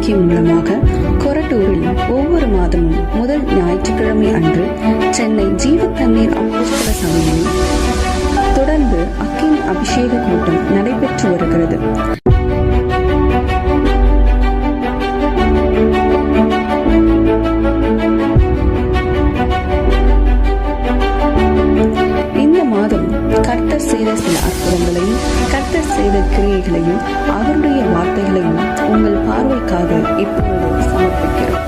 தொலைக்காட்சி மூலமாக கொரட்டூரில் ஒவ்வொரு மாதமும் முதல் ஞாயிற்றுக்கிழமை அன்று சென்னை ஜீவத்தண்ணீர் அப்போஸ்தல சபையில் தொடர்ந்து அக்கினி அபிஷேக கூட்டம் நடைபெற்று வருகிறது. இந்த மாதம் கர்த்தர் செய்த சில அற்புதங்களையும் கர்த்தர் செய்த கிரியைகளையும் அவருடைய வார்த்தைகளையும் உங்கள் பார்வைக்காக இப்பொழுது சமர்ப்பிக்கிறோம்.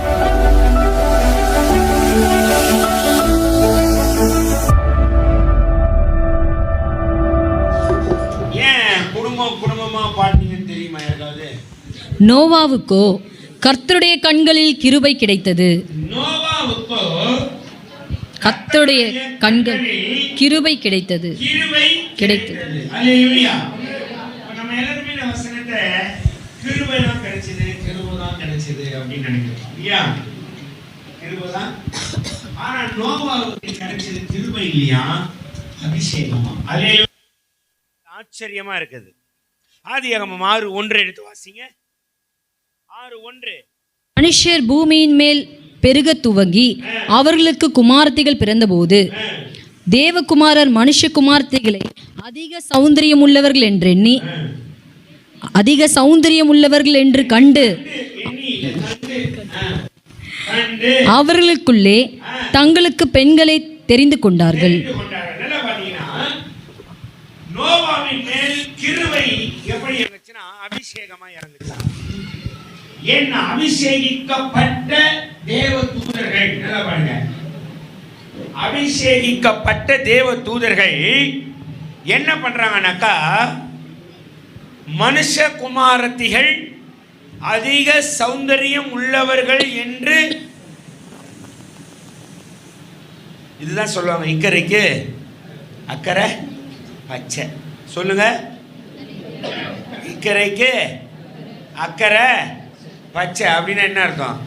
குடும்பமா பாட்டீங்கன்னு தெரியுமா யாராவது? நோவாவுக்கோ கர்த்தருடைய கண்களில் கிருபை கிடைத்தது. நோவாவுக்கோ கர்த்தருடைய கண்கள் கிருபை கிடைத்தது. அல்லேலூயா. நம்ம எல்லாருமே இந்த வசனத்தை கிருபை தான் கிடைச்சது அப்படின்னு நினைக்கிறோம் இல்லையா? கிருபை தான். ஆனா நோவாவுக்கு கிடைச்சது கிருபை இல்லையா, அபிஷேகமா? அல்லேலூயா. ஆச்சரியமா இருக்குது. ஆதியாகமம் 6:1 எடுத்து வாசிங்க. 6:1. மனுஷர் பூமியின் மேல் பெருக துவங்கி அவர்களுக்கு குமாரத்திகள் பிறந்தபோது தேவகுமாரர் மனுஷகுமாரத்திகளை அதிக சௌந்தரியம் உள்ளவர்கள் என்று கண்டு அவர்களுக்குள்ளே தங்களுக்கு பெண்களை தெரிந்து கொண்டார்கள். நோவாவின் மேல் கிருபை எப்படி இருந்துச்சுன்னா அபிஷேகமா இருந்துச்சு. ஏன்னா அபிஷேகிக்கப்பட்ட தேவ தூதர்கள், நல்லா பாருங்க, அபிஷேகிக்கப்பட்ட தேவ தூதர்கள் என்ன பண்றாங்கன்னாக்கா, மனுஷகுமாரத்திகள் அதிக சௌந்தரியம் உள்ளவர்கள் என்று இதுதான் சொல்லுவாங்க. இக்கரைக்கு அக்கறை பச்சை சொல்லுங்க. இக்கரைக்கு அக்கறை பச்சை அப்படின்னா என்ன அர்த்தம்?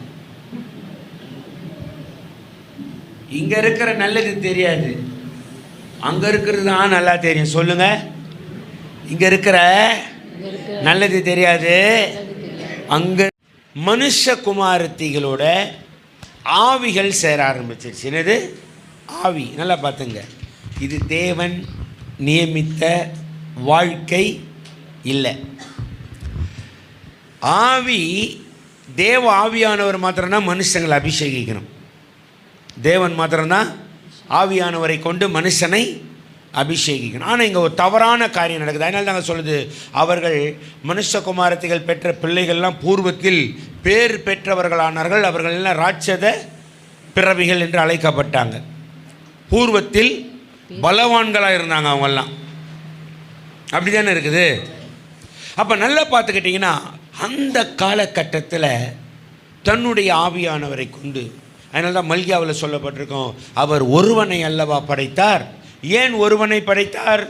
இங்க இருக்கிற நல்லது தெரியாது, அங்க இருக்கிறது தான் நல்லா தெரியும். சொல்லுங்க. இங்க இருக்கிற நல்லது தெரியாது, அங்க மனுஷகுமாரத்திகளோட ஆவிகள் சேர ஆரம்பிச்சிருச்சு. என்னது ஆவி? நல்லா பார்த்துங்க. இது தேவன் நியமித்த வாழ்க்கை இல்லை. ஆவி, தேவ ஆவியானவர் மாத்திரம்தான் மனுஷங்களை அபிஷேகிக்கணும். தேவன் மாத்திரம்தான் ஆவியானவரை கொண்டு மனுஷனை அபிஷேகிக்கணும். ஆனால் இங்கே ஒரு தவறான காரியம் நடக்குது. அதனால தாங்க சொல்லுது, அவர்கள் மனுஷகுமாரத்திகள் பெற்ற பிள்ளைகள்லாம் பூர்வத்தில் பேர் பெற்றவர்களானார்கள், அவர்கள் எல்லாம் ராட்சத பிறவிகள் என்று அழைக்கப்பட்டாங்க. பூர்வத்தில் பலவான்களாக இருந்தாங்க அவங்கெல்லாம். அப்படி தானே இருக்குது. அப்போ நல்லா பார்த்துக்கிட்டிங்கன்னா அந்த காலகட்டத்தில் தன்னுடைய ஆவியானவரை கொண்டு, அதனால தான் மல்கியாவில் சொல்லப்பட்டிருக்கோம், அவர் ஒருவனை அல்லவா படைத்தார். ஏன் ஒருவனை படைத்தார்?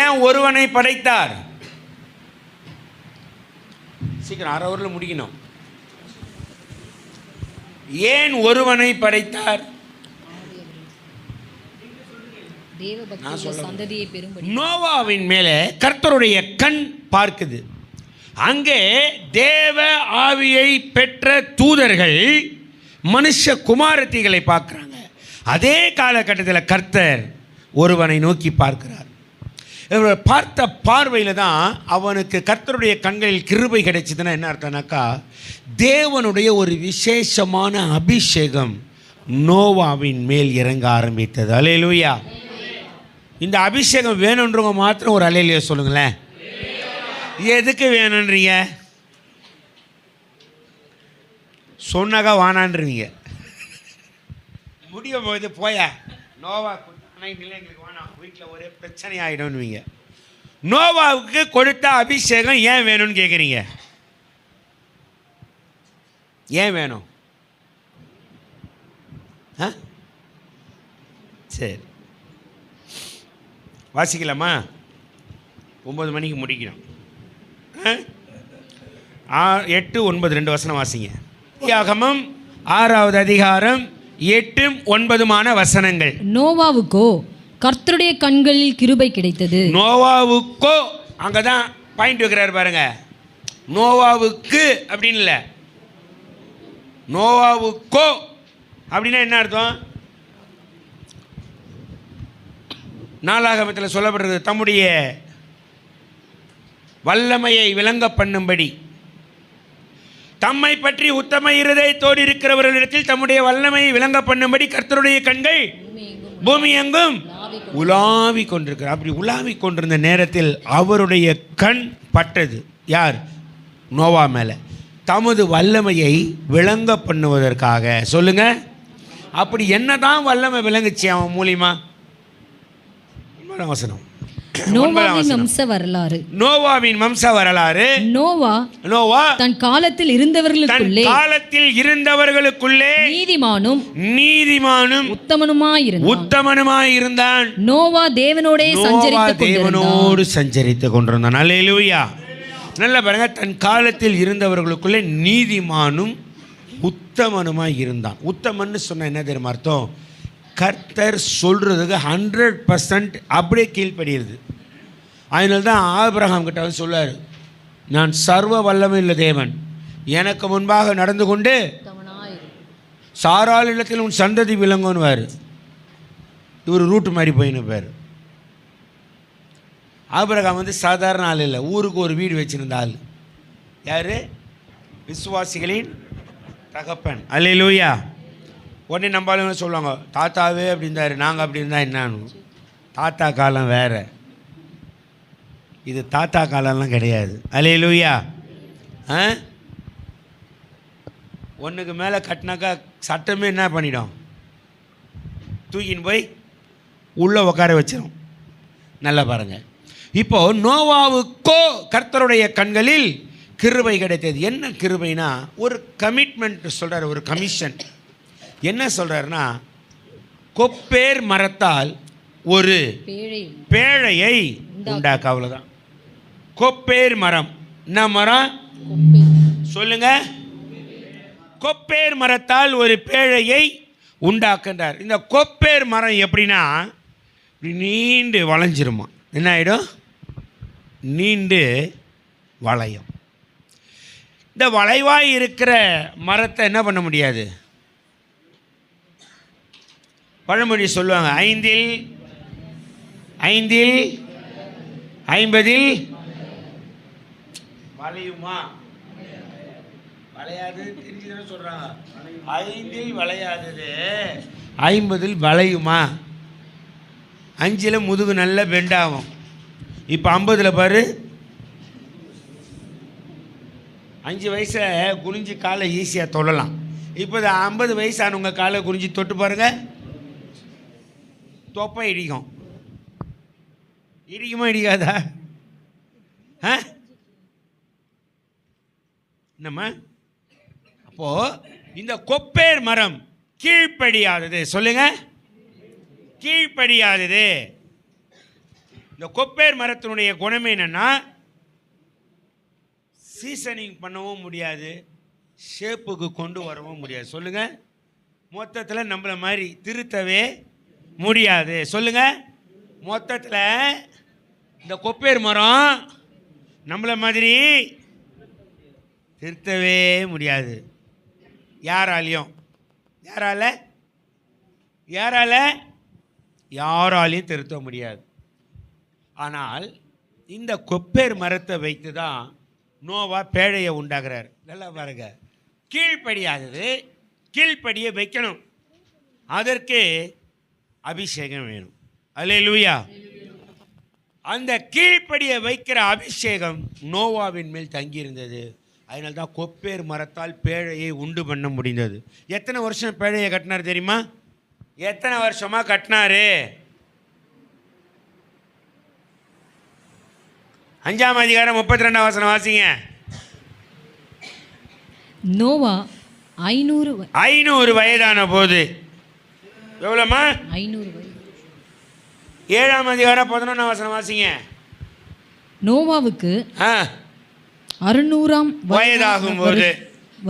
ஏன் ஒருவனை படைத்தார்? சீக்கிரம் 1/2 ஹவரில் முடிக்கணும். ஏன் ஒருவனை படைத்தார்? நோவாவின் மேலே கர்த்தருடைய கண் பார்க்குது. அங்கே தேவ ஆவியை பெற்ற தூதர்கள் மனுஷ குமாரத்திகளை பார்க்குறாங்க. அதே காலகட்டத்தில் கர்த்தர் ஒருவனை நோக்கி பார்க்கிறார். பார்த்த பார்வையில் தான் அவனுக்கு கர்த்தருடைய கண்களில் கிருபை கிடைச்சதுன்னா என்ன அர்த்தம்னாக்கா, தேவனுடைய ஒரு விசேஷமான அபிஷேகம் நோவாவின் மேல் இறங்க ஆரம்பித்தது. அல்லேலூயா. இந்த அபிஷேகம் வேணுன்றவங்க மாத்திரம் ஒரு அல்லேலூயா சொல்லுங்களேன். எதுக்கு வேணுன்றீங்க? சொன்னாக்கா வானான்றீங்க. முடியும் போது போய நோவா எங்களுக்கு வேணாம், வீட்டில் ஒரே பிரச்சனை ஆகிடும்னுவீங்க. நோவாவுக்கு கொடுத்த அபிஷேகம் ஏன் வேணும்னு கேட்குறீங்க? ஏன் வேணும்? சரி, வாசிக்கலாமா? 9 மணிக்கு முடிக்கணும். 8, 9, 2 வசனம் வாசிங்க. ஆகமம் 6வது அதிகாரம் 8, 9 வசனங்கள். நோவாவுக்கோ கர்த்தருடைய கண்களில் கிருபை கிடைத்தது. நோவாவுக்கோ, அங்கதான் பாயிண்ட் வைக்கிறாரு பாருங்க. நோவாவுக்கு அப்படின்னு இல்லை, நோவாவுக்கோ அப்படின்னா என்ன அர்த்தம்? நாளாகமத்தில் சொல்லப்படுறது தம்முடைய வல்லமையை விளங்க பண்ணும்படி, தம்மை பற்றி உத்தம இருதயத்தோடு இருக்கிறவர்களிடத்தில் தம்முடைய வல்லமையை விளங்க பண்ணும்படி கர்த்தருடைய கண்கள் பூமி எங்கும் உலாவி கொண்டிருக்கிறார். அப்படி உலாவி கொண்டிருந்த நேரத்தில் அவருடைய கண் பட்டது யார்? நோவா மேலே, தமது வல்லமையை விளங்க பண்ணுவதற்காக. சொல்லுங்க, அப்படி என்னதான் வல்லமை விளங்குச்சு அவன் மூலியமா? வசனம், நோவாவின் வம்ச வரலாறு. நோவாவின் வம்ச வரலாறு. நோவா தன் காலத்தில் இருந்தவர்களுக்குள்ளே நீதிமானும் உத்தமனுமாயிருந்தான். நோவா தேவனோடு சஞ்சரித்துக் கொண்டிருந்தான். அல்லேலூயா. நல்ல பாருங்க, தன் காலத்தில் இருந்தவர்களுக்குள்ளே நீதிமானும் உத்தமனுமாய் இருந்தான். உத்தமன்னு சொன்ன என்ன தெரியுமா அர்த்தம்? கர்த்தர் சொல்றதுக்கு 100% அப்படியே கீழ்ப்படிகிறது. அதனால தான் ஆபிரகாம் கிட்ட வந்து சொல்றாரு, நான் சர்வ வல்லமை உள்ள தேவன், எனக்கு முன்பாக நடந்து கொண்டு சாராள் இல்லத்தில் உன் சந்ததி விளங்குவார். இவர் ரூட்டு மாதிரி போயின்னு பேர். ஆபிரகாம் வந்து சாதாரண ஆள் இல்லை, ஊருக்கு ஒரு வீடு வச்சிருந்த ஆள். யார்? விசுவாசிகளின் தகப்பன். அல்லேலூயா. உடனே நம்பாலும் சொல்லுவாங்க, தாத்தாவே அப்படி இருந்தார், நாங்கள் அப்படி இருந்தால் என்னான்னு. தாத்தா காலம் வேறு, இது தாத்தா காலம்லாம் கிடையாது. அல்லேலூயா. ஒன்றுக்கு மேலே கட்டினாக்கா சட்டமே என்ன பண்ணிடும்? தூக்கின்னு போய் உள்ளே உட்கார வச்சிடும். நல்லா பாருங்கள். இப்போது நோவாவுக்கோ கர்த்தருடைய கண்களில் கிருபை கிடைத்தது. என்ன கிருபைனா, ஒரு கமிட்மெண்ட் சொல்கிறார், ஒரு கமிஷன். என்ன சொல்கிறாருன்னா, கொப்பேர் மரத்தால் ஒரு பேழையை உண்டாக்க. அவ்வளோதான். கொப்பேர் மரம். என்ன மரம்? சொல்லுங்க. கொப்பேர் மரத்தால் ஒரு பேழையை உண்டாக்குன்றார். இந்த கொப்பேர் மரம் எப்படின்னா, நீண்டு வளைஞ்சிருமா. என்ன ஆகிடும்? நீண்டு வளையும். இந்த வளைவாய் இருக்கிற மரத்தை என்ன பண்ண முடியாது? பழமொழி சொல்லுவாங்க, 5 50 வளையுமா? வளையாது தெரிஞ்சுதானே சொல்கிறாங்க. 5 வளையாதது 50 வளையுமா? 5 முதுகு நல்ல பெண்டாகும். இப்போ 50 பாரு, 5 வயசில் குனிஞ்சு காலை ஈஸியாக தொழலாம். இப்போ 50 வயசானவங்க காலை குனிஞ்சு தொட்டு பாருங்க, தொப்பை இடிக்கும். இடிக்குமா இடிக்காதா? என்னம்மா? அப்போது இந்த கொப்பேர் மரம் கீழ்ப்படியாதது. சொல்லுங்க, கீழ்ப்படியாதது. இந்த கொப்பேர் மரத்தினுடைய குணமே என்னென்னா, சீசனிங் பண்ணவும் முடியாது, ஷேப்புக்கு கொண்டு வரவும் முடியாது. சொல்லுங்கள், மொத்தத்தில் நம்மளை மாதிரி திருத்தவே முடியாது. சொல்லுங்கள், மொத்தத்தில் இந்த கொப்பேர் மரம் நம்மளை மாதிரி திருத்தவே முடியாது. யாராலையும் யாராலையும் திருத்த முடியாது. ஆனால் இந்த கொப்பேர் மரத்தை வைத்து தான் நோவா பேழையை உண்டாக்குறார். நல்லா பாருங்க, கீழ்ப்படியாதது கீழ்ப்படிய வைக்கணும், அதற்கு அபிஷேகம் வேணும். அல்லேலூயா. அந்த கீழ்ப்படிய வைக்கிற அபிஷேகம் நோவாவின் மேல் தங்கியிருந்தது. அதனால தான் கொப்பேர் மரத்தால் பேழையை உண்டு பண்ண முடிந்தது. எத்தனை வருஷம் பேழையை கட்டினார் தெரியுமா? எத்தனை வருஷமாக கட்டினாரு? 5ஆம் அதிகாரம் 32ஆம் வசனம் வாசிங்க. நோவா 500 வயதான போது. எவ்வளோம்மா? 500 வயது. 7ஆம் அதிகாரம் 11ஆம் வசனம் வாசிங்க. நோவாவுக்கு 600ஆம் வயதாகும் போது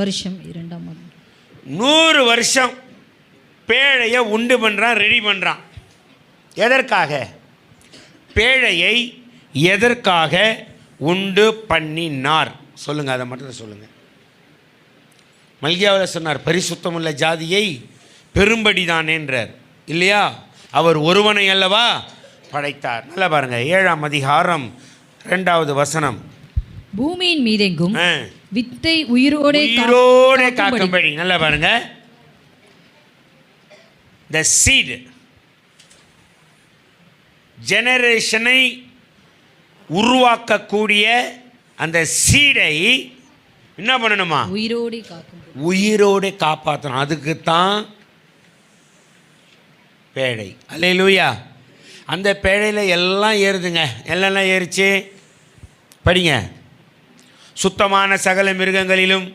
வருஷம் 2ஆம் ஆண்டு 100 வருஷம் பேழையை உண்டு பண்ணுறான், ரெடி பண்ணுறான். எதற்காக? பேழையை எதற்காக உண்டு பண்ணினார். சொல்லுங்கள், அதை மட்டும் சொல்லுங்கள். மல்கியாவில் சொன்னார், பரிசுத்தமுள்ள ஜாதியை பெரும்படிதானேன்றார் இல்லையா? அவர் ஒருவனை அல்லவா படைத்தார். நல்லா பாருங்க, 7ஆம் அதிகாரம் 2வது வசனம். பூமியின் மீதெங்கும் வித்தை உயிரோட காக்கும்படி. நல்லா பாருங்க, the seed ஜெனரேஷனை உருவாக்கக்கூடிய அந்த சீடை என்ன பண்ணணுமா? உயிரோடு காப்பாற்றணும். அதுக்கு தான் பேழை. அல்லேலூயா. அந்த பேழையில் எல்லாம் ஏறுதுங்க. எல்லாம் ஏறிச்சு. படிங்க. சுத்தமான சகல மிருகங்களிலும்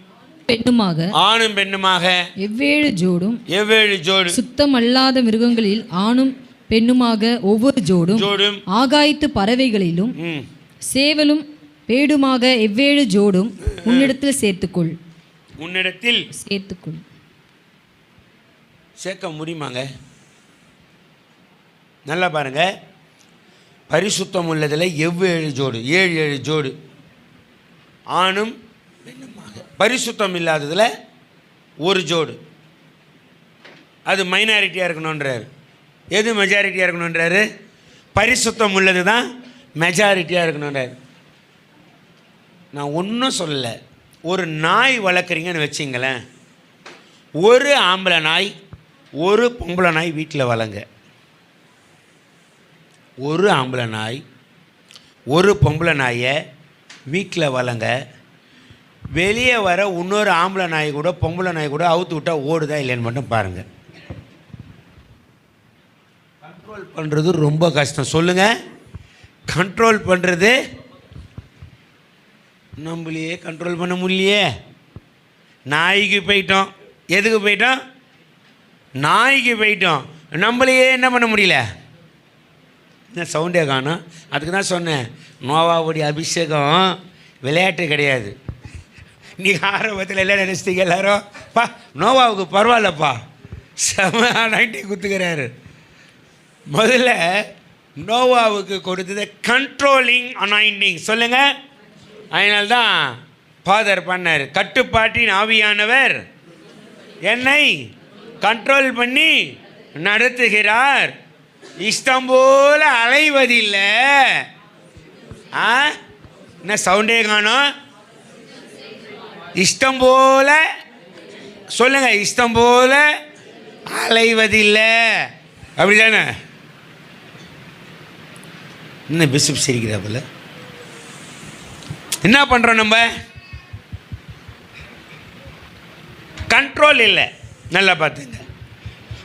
பெண்ணுமாக ஆணும் பெண்ணுமாக எவ்வேழு ஜோடும் சுத்தம் அல்லாத மிருகங்களில் ஆணும் பெண்ணுமாக ஒவ்வொரு ஜோடும் ஆகாயத்து பறவைகளிலும் சேவலும் பேடுமாக எவ்வேழு ஜோடும் உன்னிடத்தில் சேர்த்துக்கொள். சேர்க்க முடியுமாங்க? நல்லா பாருங்க, பரிசுத்தம் உள்ளதில் எவ்வேழு ஜோடு, 7 ஜோடு ஆணும் பெண்ணுமாக. பரிசுத்தம் இல்லாததில் ஒரு ஜோடு. அது மைனாரிட்டியாக இருக்கணுன்றார். எது மெஜாரிட்டியாக இருக்கணுன்றாரு? பரிசுத்தம் உள்ளது தான் மெஜாரிட்டியாக இருக்கணுன்றார். நான் ஒன்றும் சொல்லலை. ஒரு நாய் வளர்க்குறீங்கன்னு வச்சிங்களேன், ஒரு ஆம்பளை நாய் ஒரு பொம்பளை நாய் வீட்டில் வளங்க. ஒரு ஆம்பளை நாய் ஒரு பொம்பளை நாயை வீட்டில் வளங்க. வெளியே வர இன்னொரு ஆம்பளை நாய் கூட பொம்பளை நாய் கூட அவுத்து விட்டால் ஓடுதா இல்லைன்னு மட்டும் பாருங்கள். கண்ட்ரோல் பண்ணுறது ரொம்ப கஷ்டம். சொல்லுங்கள், கண்ட்ரோல் பண்ணுறது நம்மளையே கண்ட்ரோல் பண்ண முடியலையே. நாய்க்கு போயிட்டோம். எதுக்கு போயிட்டோம்? நாய்க்கு போயிட்டோம். நம்மளையே என்ன பண்ண முடியல? என்ன சவுண்டே காணும். அதுக்கு தான் சொன்னேன், நோவாவுடைய அபிஷேகம் விளையாட்டு கிடையாது. நீங்கள் ஆரம்பத்தில் எல்லாம் நினச்சிட்டீங்க எல்லாரும், பா நோவாவுக்கு பரவாயில்லப்பா செம 90 குத்துக்கிறாரு. முதல்ல நோவாவுக்கு கொடுத்தது கண்ட்ரோலிங் அனாயிண்டிங். சொல்லுங்கள். அதனால்தான் ஃபாதர் பண்ணார், கட்டுப்பாட்டின் ஆவியானவர் என்னை கண்ட்ரோல் பண்ணி நடத்துகிறார். இஷ்டம் போல அலைவதில்லை. என்ன சவுண்டே காணும். இஷ்டம் போல சொல்லுங்க, இஷ்டம் போல அலைவதில்லை. அப்படிதானே? என்ன பிஷப் சிரிக்கிறாப்புல? என்ன பண்ணுறோம் நம்ம? கண்ட்ரோல் இல்லை. நல்லா பார்த்துங்க.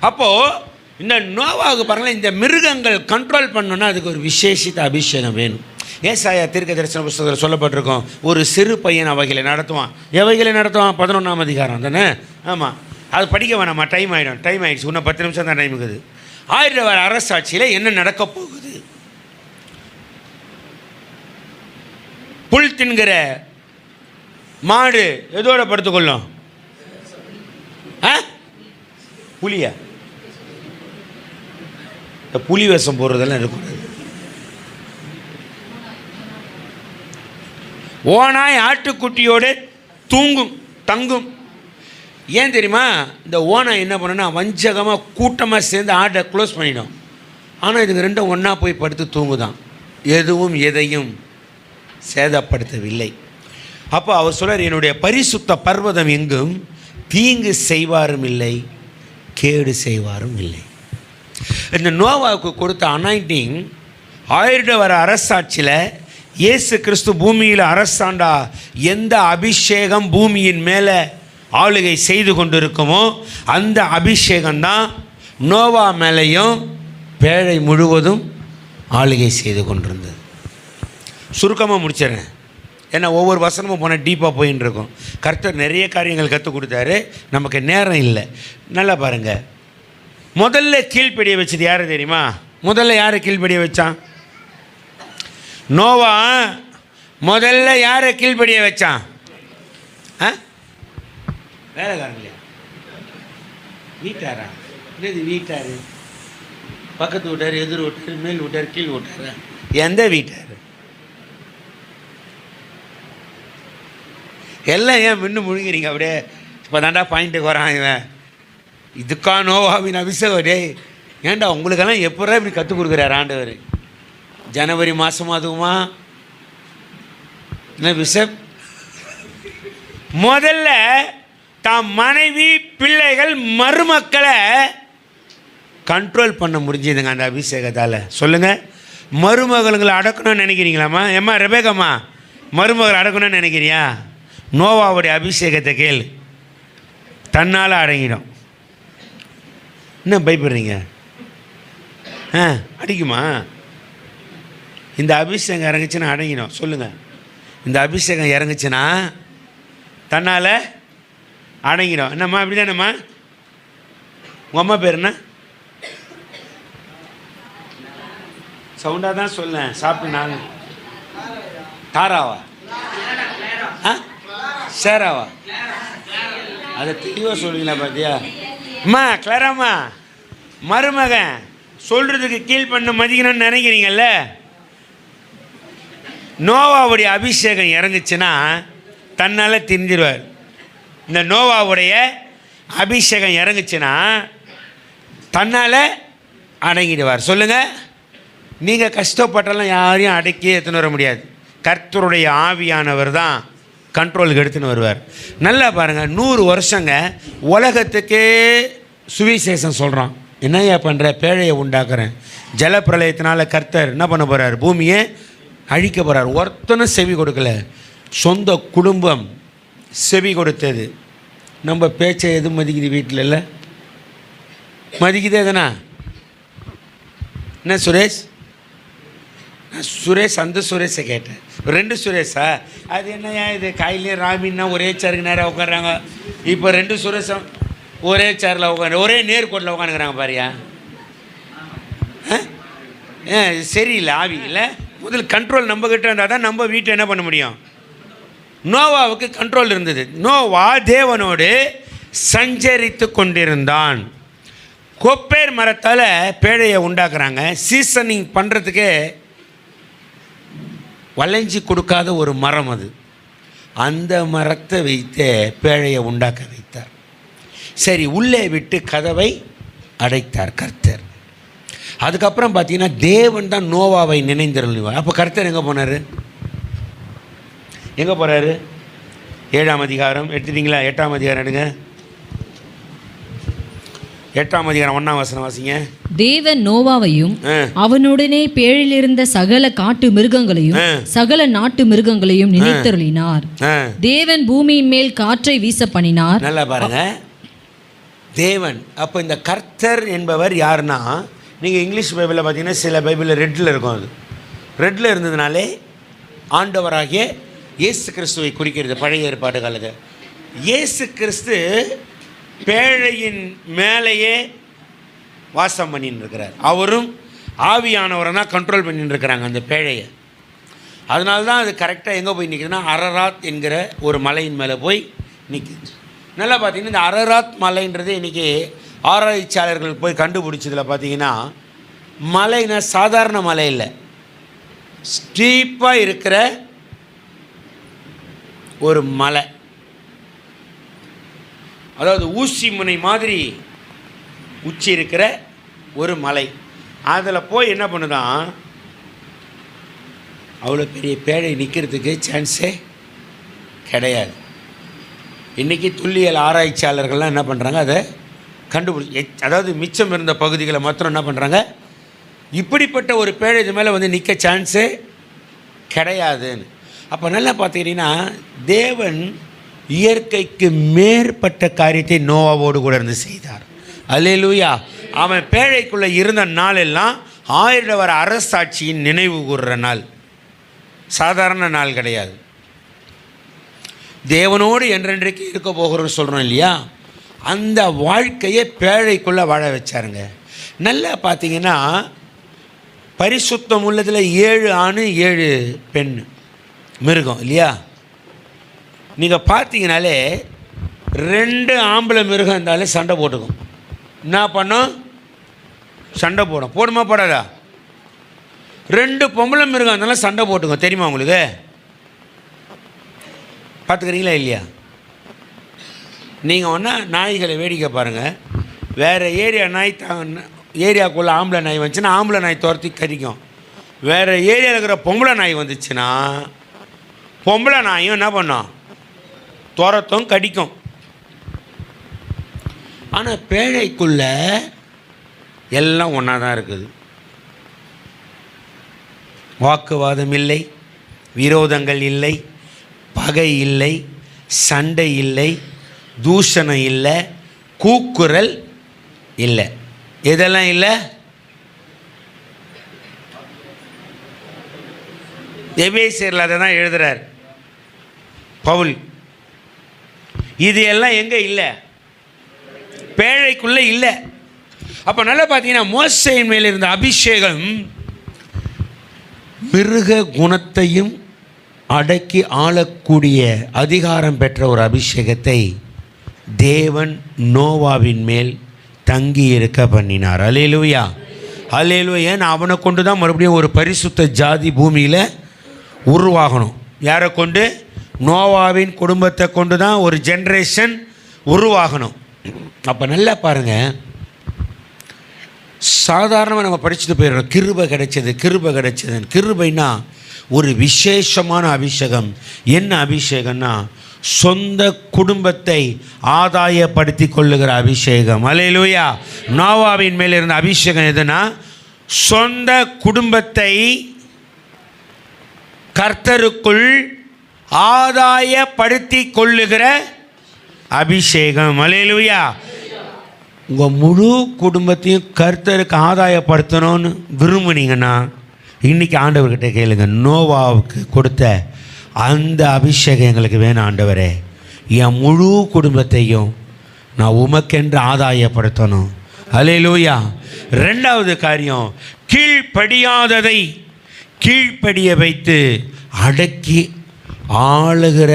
அப்போது இந்த நோவாவுக்கு பாருங்களேன், இந்த மிருகங்கள் கண்ட்ரோல் பண்ணணுன்னா அதுக்கு ஒரு விசேஷித்த அபிஷேகம் வேணும். ஏசாயா தீர்க்க தரிசன புஸ்தகத்தில் சொல்லப்பட்டிருக்கோம், ஒரு சிறு பையன் அவைகளை நடத்துவான். எவைகளை நடத்துவான்? 11ஆம் அதிகாரம் தானே? ஆமாம், அது படிக்க வேணாமா? டைம் ஆகிடுச்சு. இன்னும் 10 நிமிஷம் தான் டைம் இருக்குது. 1000 வர அரசாட்சியில் என்ன நடக்க போகுது? புல் தின்கிற மாடு எதோட படுத்துக்கொள்ளும்? புலியா? இந்த புலி வேஷம் போடுறதெல்லாம் இருக்கக்கூடாது. ஓனாய் ஆட்டுக்குட்டியோட தங்கும். ஏன் தெரியுமா? இந்த ஓனாய் என்ன பண்ணுன்னா வஞ்சகமாக கூட்டமாக சேர்ந்து ஆட்டை க்ளோஸ் பண்ணிடும். ஆனால் இதுங்க ரெண்டும் ஒன்றா போய் படுத்து தூங்குதான். எதுவும் எதையும் சேதப்படுத்தவில்லை. அப்போ அவர் சொல்றார், என்னுடைய பரிசுத்த பர்வதம் எங்கும் தீங்கு செய்வாரும் இல்லை, கேடு செய்வாரும் இல்லை. இந்த நோவாவுக்கு கொடுத்த அனாயிண்டிங் 1000 வர அரசாட்சியில் இயேசு கிறிஸ்து பூமியில் அரசாண்டா எந்த அபிஷேகம் பூமியின் மேலே ஆளுகை செய்து கொண்டிருக்குமோ அந்த அபிஷேகம்தான் நோவா மேலேயும் பேழை முழுவதும் ஆளுகை செய்து கொண்டிருந்தது. சுருக்கமாக முடிச்சிடறேன், ஏன்னா ஒவ்வொரு வசனமும் போனால் டீப்பாக போயின்னு இருக்கும். கர்த்தர் நிறைய காரியங்கள் கற்றுக் கொடுத்தாரு, நமக்கு நேரம் இல்லை. நல்லா பாருங்கள், முதல்ல கீழ்ப்படிய வச்சது யார் தெரியுமா? முதல்ல யாரை கீழ்ப்படிய வச்சான்? நோவா முதல்ல யாரை கீழ்ப்படிய வச்சான்? வேலைக்காரங்களா? வீட்டாரா? இது வீட்டாரு, பக்கத்து வீட்டார், எதிர் வீட்டார், மேல் வீட்டார், கீழ் வீட்டார், எந்த வீட்டார்? எல்லாம் ஏன் மின்னு முழுங்கிறீங்க அப்படியே? இப்போ தாண்டா பாயிண்ட்டுக்கு வரான் இவன். இதுக்கா நோவாவின் அபிஷேகம்? டேய் ஏன்டா உங்களுக்கெல்லாம் எப்படா இப்படி கற்றுக் கொடுக்குறாரு ஆண்டவர்? ஜனவரி மாதம் அதுவுமா என்ன பிஷப்? முதல்ல தான் மனைவி, பிள்ளைகள், மருமக்களை கண்ட்ரோல் பண்ண முடிஞ்சதுங்க அந்த அபிஷேகத்தால். சொல்லுங்கள். மருமகளை அடக்கணும்னு நினைக்கிறீங்களாம்மா? ஏம்மா ரெபேக்காம்மா, மருமகளை அடக்கணும்னு நினைக்கிறியா? நோவாவுடைய அபிஷேகத்தை கேளு, தன்னால் அடங்கிடும். என்ன பயப்படுறீங்க? அடிக்குமா? இந்த அபிஷேகம் இறங்குச்சுன்னா அடங்கிடும். சொல்லுங்கள். இந்த அபிஷேகம் இறங்குச்சுன்னா தன்னால் அடங்கிடும். என்னம்மா அப்படி தானேம்மா? உங்கள் அம்மா பேர் என்ன? சவுண்டாக தான் சொல்லேன். சாப்பிட்டு நாங்கள் தாராவா? சேராவா? அதை தெளிவாக சொல்லுங்களா பார்த்தியா? அம்மா கிளாராம்மா, மருமகன் சொல்கிறதுக்கு கீழ்பண்ண மதிக்கணும்னு நினைக்கிறீங்கல்ல? நோவாவுடைய அபிஷேகம் இறங்குச்சுன்னா தன்னால் திரிஞ்சிருவார். இந்த நோவாவுடைய அபிஷேகம் இறங்குச்சுன்னா தன்னால் அடங்கிடுவார். சொல்லுங்கள். நீங்கள் கஷ்டப்பட்டாலும் யாரையும் அடக்கி எடுத்துன்னு வர முடியாது. கர்த்தருடைய ஆவியானவர் தான் கண்ட்ரோலுக்கு எடுத்துன்னு வருவார். நல்லா பாருங்கள், 100 வருஷங்க உலகத்துக்கே சுவிசேஷம் சொல்கிறான். என்னையா பண்ணுற? பேழையை உண்டாக்குறேன். ஜலப்பிரளயத்தினால கர்த்தர் என்ன பண்ண போகிறார்? பூமியை அழிக்க போகிறார். ஒருத்தனும் செவி கொடுக்கல. சொந்த குடும்பம் செவி கொடுத்தது. நம்ம பேச்சை எது மதிக்குது? வீட்டில் இல்லை மதிக்குது. எதுனா என்ன சுரேஷ்? சுரேஷ் அந்த சுரேஷை கேட்டேன். 2 சுரேஷா? அது என்னையா இது? காயிலே ராமின்னா ஒரே சேருக்கு நேராக உட்காடுறாங்க. இப்போ 2 சுரேஷம் ஒரே சேரில் உட்காந்து ஒரே நேர்கோட்டில் உட்காந்துக்கிறாங்க பாரியா. சரியில்லை ஆவி இல்லை. முதல் கண்ட்ரோல் நம்மக்கிட்ட இருந்தால் தான் நம்ம வீட்டை என்ன பண்ண முடியும். நோவாவுக்கு கண்ட்ரோல் இருந்தது. நோவா தேவனோடு சஞ்சரித்து கொண்டிருந்தான். கொப்பேர் மரத்தால் பேழையை உண்டாக்குறாங்க. சீசனிங் பண்ணுறதுக்கு வளைஞ்சி கொடுக்காத ஒரு மரம் அது. அந்த மரத்தை வைத்து பேழையை உண்டாக்க வைத்தார். சரி, உள்ளே விட்டு கதவை அடைத்தார் கர்த்தர். அதுக்கப்புறம் பார்த்தீங்கன்னா தேவன் தான் நோவாவை நினைந்திருந்தார். அப்போ கர்த்தர் எங்கே போனார்? எங்கே போகிறாரு? 7ஆம் அதிகாரம் எடுத்துட்டீங்களா? 8ஆம் அதிகாரம் எடுங்க. 8ஆம் அதிகாரம் 1ஆம் வசனம் வாசிங்க. தேவன் நோவாவையும் அவனுடனே பேழிலிருந்த சகல காட்டு மிருகங்களையும் சகல நாட்டு மிருகங்களையும் நினைத்தருளினார். தேவன் பூமியின் மேல் காற்றை வீச பண்ணினார். நல்லா பாருங்க, தேவன். அப்போ இந்த கர்த்தர் என்பவர் யாருன்னா, நீங்கள் இங்கிலீஷ் பைபிளில் பார்த்தீங்கன்னா சில பைபிளில் ரெட்டில் இருக்கும். அது ரெட்டில் இருந்ததுனாலே ஆண்டவராகிய இயேசு கிறிஸ்துவை குறிக்கிறது. பழைய ஏற்பாடு காலத்தில் இயேசு கிறிஸ்து பேழையின் மேலேயே வாசம் பண்ணின்னு இருக்கிறார். அவரும் ஆவியானவரை தான் கண்ட்ரோல் பண்ணின்னு இருக்கிறாங்க அந்த பேழையை. அதனால தான் அது கரெக்டாக எங்கே போய் நிற்குதுன்னா அரராத் என்கிற ஒரு மலையின் மேலே போய் நிற்குது. நல்லா பார்த்தீங்கன்னா இந்த அரராத் மலைன்றது இன்றைக்கி ஆராய்ச்சியாளர்கள் போய் கண்டுபிடிச்சதில் பார்த்தீங்கன்னா மலைன்னா சாதாரண மலை இல்லை, ஸ்டீப்பாக இருக்கிற ஒரு மலை. அதாவது ஊசி முனை மாதிரி உச்சி இருக்கிற ஒரு மலை. அதில் போய் என்ன பண்ணுதான், அவ்வளோ பெரிய பேழை நிற்கிறதுக்கு சான்ஸே கிடையாது. இன்றைக்கி துல்லியல் ஆராய்ச்சியாளர்கள்லாம் என்ன பண்ணுறாங்க, அதை அதாவது மிச்சம் இருந்த பகுதிகளை மாத்திரம் என்ன பண்ணுறாங்க, இப்படிப்பட்ட ஒரு பேழை இது மேலே வந்து நிற்க சான்ஸே கிடையாதுன்னு. அப்போ நல்லா பார்த்துக்கிட்டிங்கன்னா தேவன் இயற்கைக்கு மேற்பட்ட காரியத்தை நோவாவோடு கூட இருந்து செய்தார். அல்லேலூயா. அவன் பேழைக்குள்ளே இருந்த நாள் எல்லாம் 1000 வருட அரசாட்சியின் நினைவு கூறுற நாள், சாதாரண நாள் கிடையாது. தேவனோடு என்றென்றைக்கு இருக்க போகிறோன்னு சொல்கிறோம் இல்லையா, அந்த வாழ்க்கையை பேழைக்குள்ளே வாழ வச்சாருங்க. நல்லா பார்த்தீங்கன்னா பரிசுத்தம் உள்ளதில் 7 ஆண் 7 பெண் மிருகம் இல்லையா. நீங்கள் பார்த்தீங்கனாலே 2 ஆம்பளை மிருகம் இருந்தாலே சண்டை போட்டுக்கும். என்ன பண்ணோம்? சண்டை போடும். போடுமா போடாதா? 2 பொம்பளை மிருகம் இருந்தாலும் சண்டை போட்டுக்கும். தெரியுமா உங்களுக்கு? பார்த்துக்கிறீங்களா இல்லையா? நீங்கள் ஒன்றா நாய்களை வேடிக்கை பாருங்கள். வேறு ஏரியா நாய் ஏரியாவுக்குள்ளே ஆம்பளை நாய் வந்துச்சுன்னா ஆம்பளை நாய் துரத்தி கடிக்கும். வேறு ஏரியாவில் இருக்கிற பொம்பளை நாய் வந்துச்சுன்னா பொம்பளை நாயும் என்ன பண்ணோம்? துரத்தும் கடிக்கும். ஆனால் பேழைக்குள்ள எல்லாம் ஒன்றா தான் இருக்குது. வாக்குவாதம் இல்லை, விரோதங்கள் இல்லை, பகை இல்லை, சண்டை இல்லை, தூஷணம் இல்லை, கூக்குரல் இல்லை. எதெல்லாம் இல்லை? எபேசியரில் அதை தான் எழுதுகிறார் பவுல். இது எல்லாம் எங்கே இல்லை? பேழைக்குள்ளே இல்லை. அப்போ நல்லா பார்த்தீங்கன்னா மோசேயின் மேல் இருந்த அபிஷேகம் மிருக குணத்தையும் அடக்கி ஆளக்கூடிய அதிகாரம் பெற்ற ஒரு அபிஷேகத்தை தேவன் நோவாவின் மேல் தங்கி இருக்க பண்ணினார். அல்லேலூயா, அல்லேலூயா. ஏன்னா அவனை கொண்டு தான் மறுபடியும் ஒரு பரிசுத்த ஜாதி பூமியில் உருவாகணும். யாரை கொண்டு? நோவாவின் குடும்பத்தை கொண்டு தான் ஒரு ஜென்ரேஷன் உருவாகணும். அப்போ நல்லா பாருங்கள், சாதாரணமாக நம்ம படிச்சுட்டு போயிடுறோம். கிருபை கிடைச்சது, கிருபை கிடைச்சது. கிருபைனா ஒரு விசேஷமான அபிஷேகம். என்ன அபிஷேகம்னா சொந்த குடும்பத்தை ஆதாயப்படுத்தி கொள்ளுகிற அபிஷேகம். அல்லேலூயா. நோவாவின் மேல் இருந்த அபிஷேகம் எதுனா சொந்த குடும்பத்தை கர்த்தருக்குள் ஆதாயப்படுத்தி கொள்ளுகிற அபிஷேகம். அல்லேலூயா. உங்கள் முழு குடும்பத்தையும் கர்த்தருக்கு ஆதாயப்படுத்தணும்னு விரும்புனீங்கன்னா இன்றைக்கி ஆண்டவர்கிட்ட கேளுங்க. நோவாவுக்கு கொடுத்த அந்த அபிஷேகம் எங்களுக்கு வேணும் ஆண்டவரே. என் முழு குடும்பத்தையும் நான் உமக்கென்று ஆதாயப்படுத்தணும். அல்லேலூயா. ரெண்டாவது காரியம், கீழ்ப்படியாததை கீழ்ப்படிய வைத்து அடக்கி ஆளுகிற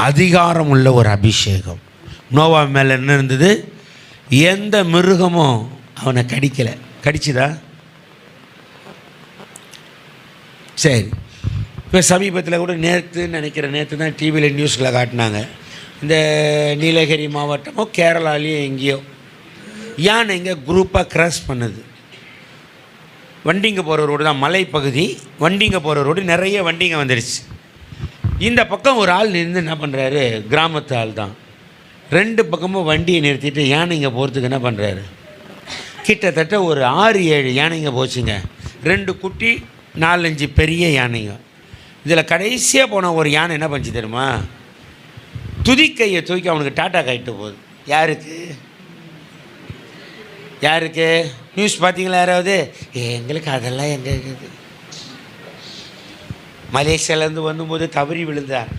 அதிகாரம் உள்ள ஒரு அபிஷேகம். நோவா மேலே என்ன இருந்தது? எந்த மிருகமும் அவனை கடிக்கலை. கடிச்சுதா? சரி. இப்போ சமீபத்தில் கூட நேற்று தான் டிவியில் நியூஸில் காட்டினாங்க. இந்த நீலகிரி மாவட்டமோ கேரளாலேயோ எங்கேயோ யானை இங்கே குரூப்பாக கிராஸ் பண்ணுது. வண்டிங்க போகிற ரோடு தான், மலைப்பகுதி. வண்டிங்க போகிற ரோடு நிறைய வண்டிங்க வந்துடுச்சு. இந்த பக்கம் ஒரு ஆள் நின்று என்ன பண்ணுறாரு? கிராமத்து ஆள் தான். ரெண்டு பக்கமும் வண்டியை நிறுத்திட்டு யானைங்க போகிறதுக்கு என்ன பண்ணுறாரு? கிட்டத்தட்ட ஒரு 6-7 யானைங்க போச்சுங்க. 2 குட்டி, 4-5 பெரிய யானைங்க. இதில் கடைசியாக போன ஒரு யானை என்ன பண்ணிச்சு தெரியுமா? துதிக்கையை தூக்கி அவனுக்கு டாட்டா காயிட்டு போகுது. யாருக்கு? யாருக்கு? நியூஸ் பார்த்தீங்களா யாராவது? எங்களுக்கு அதெல்லாம் எங்கே இருக்குது? மலேசியாவிலேருந்து வரும்போது தவறி விழுந்தார்,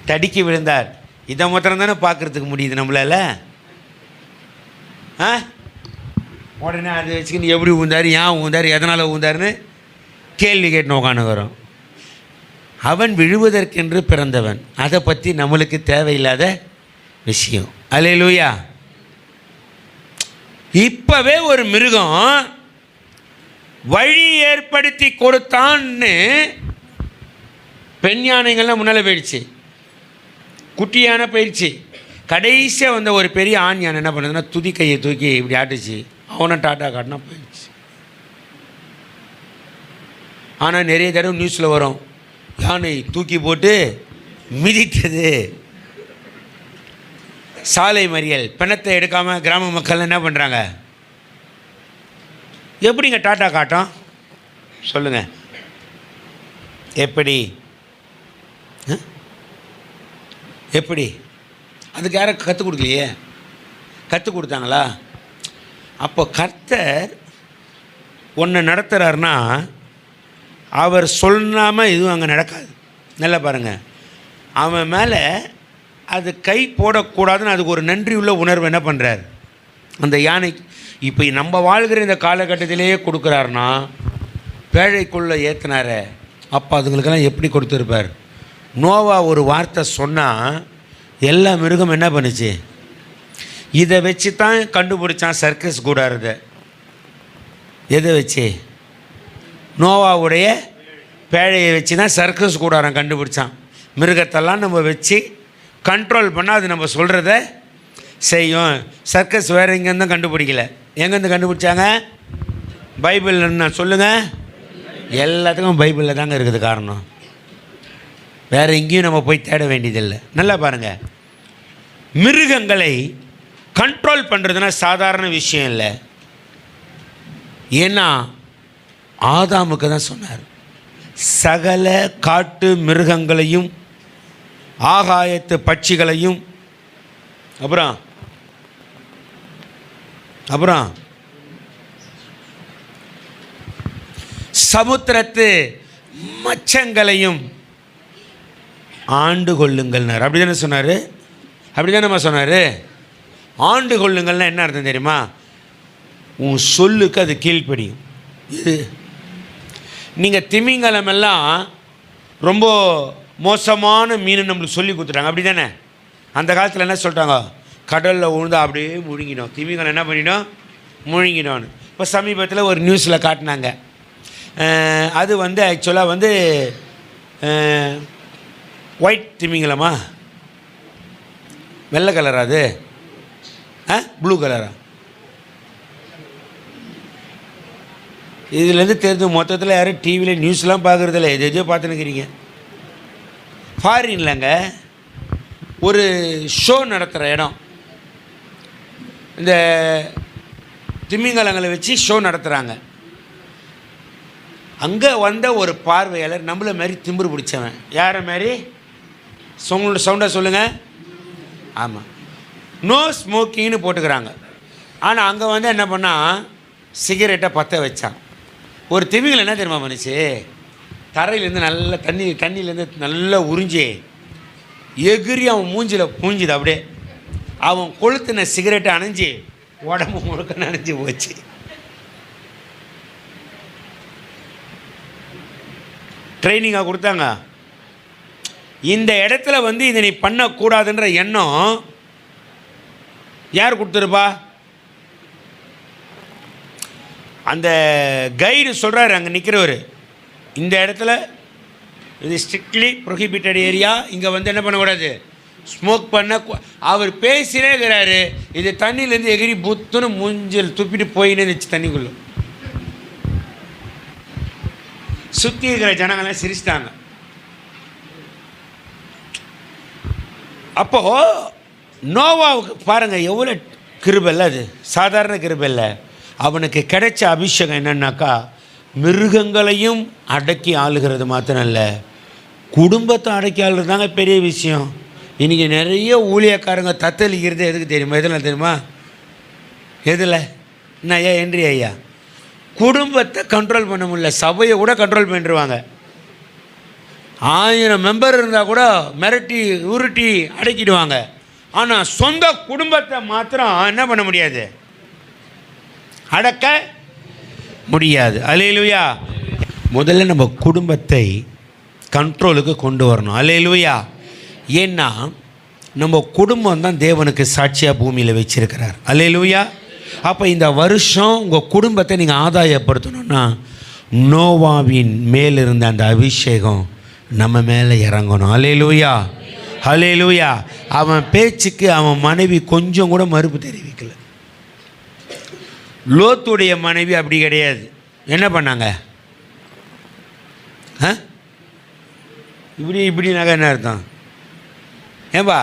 தடுக்கி விழுந்தார். இதை மாத்திரம் தானே பார்க்குறதுக்கு முடியுது நம்மளால். உடனே அதை வச்சுக்கின்னு எப்படி ஊந்தார், ஏன் ஊந்தார், எதனால் ஊந்தார்னு கேள்வி கேட்டு உட்காந்துக்கிறோம். அவன் விழுவதற்கென்று பிறந்தவன். அதை பற்றி நம்மளுக்கு தேவையில்லாத விஷயம். அல்லேலூயா. இப்போவே ஒரு மிருகம் வழி ஏற்படுத்தி கொடுத்தான்னு பெண் யானைகள்லாம் முன்னால் போயிடுச்சு, குட்டி யானை போயிடுச்சு. கடைசியாக வந்த ஒரு பெரிய ஆண் யானை என்ன பண்ணுதுன்னா துதி கையை தூக்கி இப்படி ஆட்டுச்சு. அவனை டாட்டா காட்டினா போயிடுச்சு. ஆனால் நிறைய தடவை நியூஸில் வரும், யானை தூக்கி போட்டு மிதித்தது, சாலை மறியல். பிணத்தை எடுக்காமல் கிராம மக்கள் என்ன பண்ணுறாங்க? எப்படிங்க டாட்டா காட்டும் சொல்லுங்கள்? எப்படி எப்படி? அதுக்கு யாரும் கற்றுக் கொடுக்கலையே. கற்றுக் கொடுத்தாங்களா? அப்போ கர்த்தர் ஒன்று நடத்துகிறாருன்னா அவர் சொல்லாமல் எதுவும் அங்கே நடக்காது. நல்லா பாருங்கள், அவன் மேலே அது கை போடக்கூடாதுன்னு அதுக்கு ஒரு நன்றி உள்ள உணர்வு என்ன பண்ணுறார் அந்த யானைக்கு. இப்போ நம்ம வாழ்கிற இந்த காலகட்டத்திலேயே கொடுக்குறாருன்னா பேழைக்குள்ளே ஏற்றினார அப்போ அதுங்களுக்கெல்லாம் எப்படி கொடுத்துருப்பார்? நோவா ஒரு வார்த்தை சொன்னால் எல்லா மிருகம் என்ன பண்ணுச்சு? இதை வச்சு தான் கண்டுபிடிச்சான் சர்க்கஸ் கூடாரதை. எதை வச்சு? நோவாவுடைய பேழையை வச்சு தான் சர்க்கஸ் கூடாரம் கண்டுபிடிச்சான். மிருகத்தெல்லாம் நம்ம வச்சு கண்ட்ரோல் பண்ணால் அது நம்ம சொல்கிறத செய்யும். சர்க்கஸ் வேறு எங்கேருந்து கண்டுபிடிக்கல. எங்கேருந்து கண்டுபிடிச்சாங்க? பைபிள். நான் சொல்லுங்கள், எல்லாத்துக்கும் பைபிளில் தாங்க இருக்குது காரணம். வேறு எங்கேயும் நம்ம போய் தேட வேண்டியதில்லை. நல்லா பாருங்கள், மிருகங்களை கண்ட்ரோல் பண்ணுறதுனா சாதாரண விஷயம் இல்லை. ஏன்னா ஆதாமுக்கு தான் சொன்னார், சகல காட்டு மிருகங்களையும் ஆகாயத்து பட்சிகளையும் அப்புறம் சமுத்திரத்து மச்சங்களையும் ஆண்டு கொள்ளுங்கள்னார். அப்படி தானே சொன்னார்? அப்படி தானேம்மா சொன்னார்? ஆண்டு கொள்ளுங்கள்னா என்ன அர்த்தம் தெரியுமா? உன் சொல்லுக்கு அது கீழ்ப்படியும். இது நீங்கள் திமிங்கலமெல்லாம் ரொம்ப மோசமான மீன் நம்மளுக்கு சொல்லி கொடுத்துட்டாங்க. அப்படி தானே? அந்த காலத்தில் என்ன சொல்லிட்டாங்க? கடலில் விழுந்து அப்படியே முழுங்கிடும். திமிங்கலம் என்ன பண்ணிடும்? முழுங்கிடோன்னு. இப்போ சமீபத்தில் ஒரு நியூஸில் காட்டினாங்க. அது வந்து ஆக்சுவலாக வந்து ஒயிட் திமிங்கலமா, வெள்ளை கலரா, அது ப்ளூ கலரா? இதுலேருந்து தெரிஞ்சு மொத்தத்தில் யாரும் டிவியில் நியூஸ்லாம் பார்க்குறதில்ல, எதோ பார்த்துன்னுக்கிறீங்க. ஃபாரின்லங்க ஒரு ஷோ நடத்துகிற இடம், இந்த திமிங்கலங்களை வச்சு ஷோ நடத்துகிறாங்க. அங்கே வந்த ஒரு பார்வையாளர் நம்மளை மாதிரி திமிரு பிடிச்சவன். யாரை மாதிரி? சவுண்டாக சொல்லுங்கள். ஆமாம், நோ ஸ்மோக்கிங்னு போட்டுக்கிறாங்க. ஆனால் அங்கே வந்து என்ன பண்ணால் சிகரெட்டை பற்ற வச்சான். ஒரு திமிங்கலம் என்ன தெரியுமா பண்ணுச்சு? தரையிலேருந்து நல்ல தண்ணியிலேருந்து நல்லா உறிஞ்சி எகிரி அவன் மூஞ்சில் பூஞ்சிது. அப்படியே அவன் கொளுத்தின சிகரெட்டை அணைஞ்சி உடம்பு முழுக்க நனைஞ்சி போச்சு. ட்ரைனிங்காக கொடுத்தாங்க. இந்த இடத்துல வந்து இதை நீ பண்ணக்கூடாதுன்ற எண்ணம் யார் கொடுத்துருப்பா? அந்த கைடு சொல்கிறாரு, அங்கே நிற்கிறவர், இந்த இடத்துல இது ஸ்ட்ரிக்ட்லி ப்ரொஹிபிட்டட் ஏரியா, இங்கே வந்து என்ன பண்ணக்கூடாது, ஸ்மோக் பண்ண. அவர் பேசினே இருக்கிறாரு, இது தண்ணியிலேருந்து எகிரி புத்துன்னு மூஞ்சில் துப்பிட்டு போயின்னு இருந்துச்சு தண்ணிக்குள்ள. சுற்றி இருக்கிற ஜனங்கள்லாம் சிரிச்சிட்டாங்க. அப்போது நோவாவுக்கு பாருங்கள் எவ்வளோ கிருபை. அது சாதாரண கிருபை இல்லை. அவனுக்கு கிடைச்ச அபிஷேகம் என்னன்னாக்கா, மிருகங்களையும் அடக்கி ஆளுகிறது மாத்திரம் இல்லை, குடும்பத்தை அடக்கி ஆளுறது தாங்க பெரிய விஷயம். இன்றைக்கி நிறைய ஊழியக்காரங்க தத்தளிக்கிறது எதுக்கு தெரியுமா? எதில் தெரியுமா? எதில்? என்ன ஐயா என்றி ஐயா, குடும்பத்தை கண்ட்ரோல் பண்ண முடியல, சபையை கூட கண்ட்ரோல் பண்ணிடுவாங்க. 1000 மெம்பர் இருந்தால் கூட மிரட்டி உருட்டி அடக்கிடுவாங்க. ஆனால் சொந்த குடும்பத்தை மாத்திரம் என்ன பண்ண முடியாது, அடக்க முடியாது. அல்லேலூயா. முதல்ல நம்ம குடும்பத்தை கண்ட்ரோலுக்கு கொண்டு வரணும். அல்லேலூயா. ஏன்னா நம்ம குடும்பம் தான் தேவனுக்கு சாட்சியாக பூமியில் வச்சிருக்கிறார். அல்லேலூயா. அப்போ இந்த வருஷம் உங்கள் குடும்பத்தை நீங்கள் ஆதாயப்படுத்தணும்னா நோவாவின் மேலிருந்த அந்த அபிஷேகம் நம்ம மேலே இறங்கணும். அல்லேலூயா, அல்லேலூயா. அவன் பேச்சுக்கு அவன் மனைவி கொஞ்சம் கூட மறுப்பு தெரிவிக்கல. லோத்துடைய மனைவி அப்படி கிடையாது. என்ன பண்ணாங்க? இப்படி இப்படினாக்க என்ன அர்த்தம்? ஏன்பா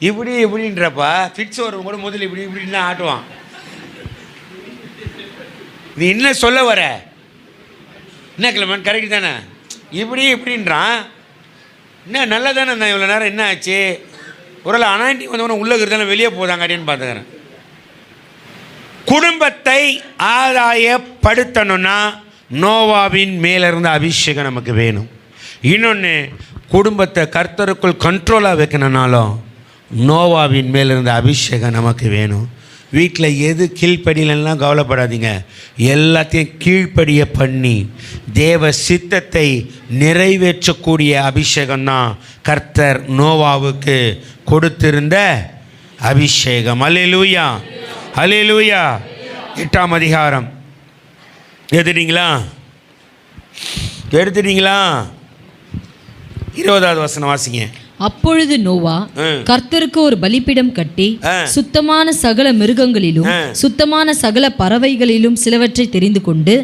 இப்படி இப்படின்றப்பா ஃபிட்ஸ் வரும் கூட முதல்ல இப்படி இப்படின்னா ஆட்டுவான். நீ என்ன சொல்ல வர? என்ன கிளம்பன் கரெக்டு தானே? இப்படி இப்படின்றான். என்ன நல்லா தானே நான் இவ்வளோ நேரம் என்ன ஆச்சு? ஒரு அனாண்டி வந்தவன உள்ளே இருக்கிறதான வெளியே போதாங்க அப்படின்னு பார்த்துக்கிறேன். குடும்பத்தை ஆதாயப்படுத்தணும்னா நோவாவின் மேலிருந்த அபிஷேகம் நமக்கு வேணும். இன்னொன்று, குடும்பத்தை கர்த்தருக்குள் கண்ட்ரோலாக வைக்கணுன்னாலும் நோவாவின் மேலிருந்த அபிஷேகம் நமக்கு வேணும். வீட்டில் எது கீழ்ப்படியிலலாம் கவலைப்படாதீங்க, எல்லாத்தையும் கீழ்ப்படிய பண்ணி தேவ சித்தத்தை நிறைவேற்றக்கூடிய அபிஷேகம்தான் கர்த்தர் நோவாவுக்கு கொடுத்திருந்த அபிஷேகம். அல்லேலூயா, அல்லேலூயா. 8ஆம் அதிகாரம் எடுத்துட்டீங்களா? 20வது வசனம் வாசிங்க. அப்பொழுது நோவா கர்த்தருக்கு ஒரு பலிபீடம் கட்டி சுத்தமான சகல மிருகங்களிலும் சுத்தமான சகல பறவைகளிலும் சிலவற்றை தெரிந்து கொண்டு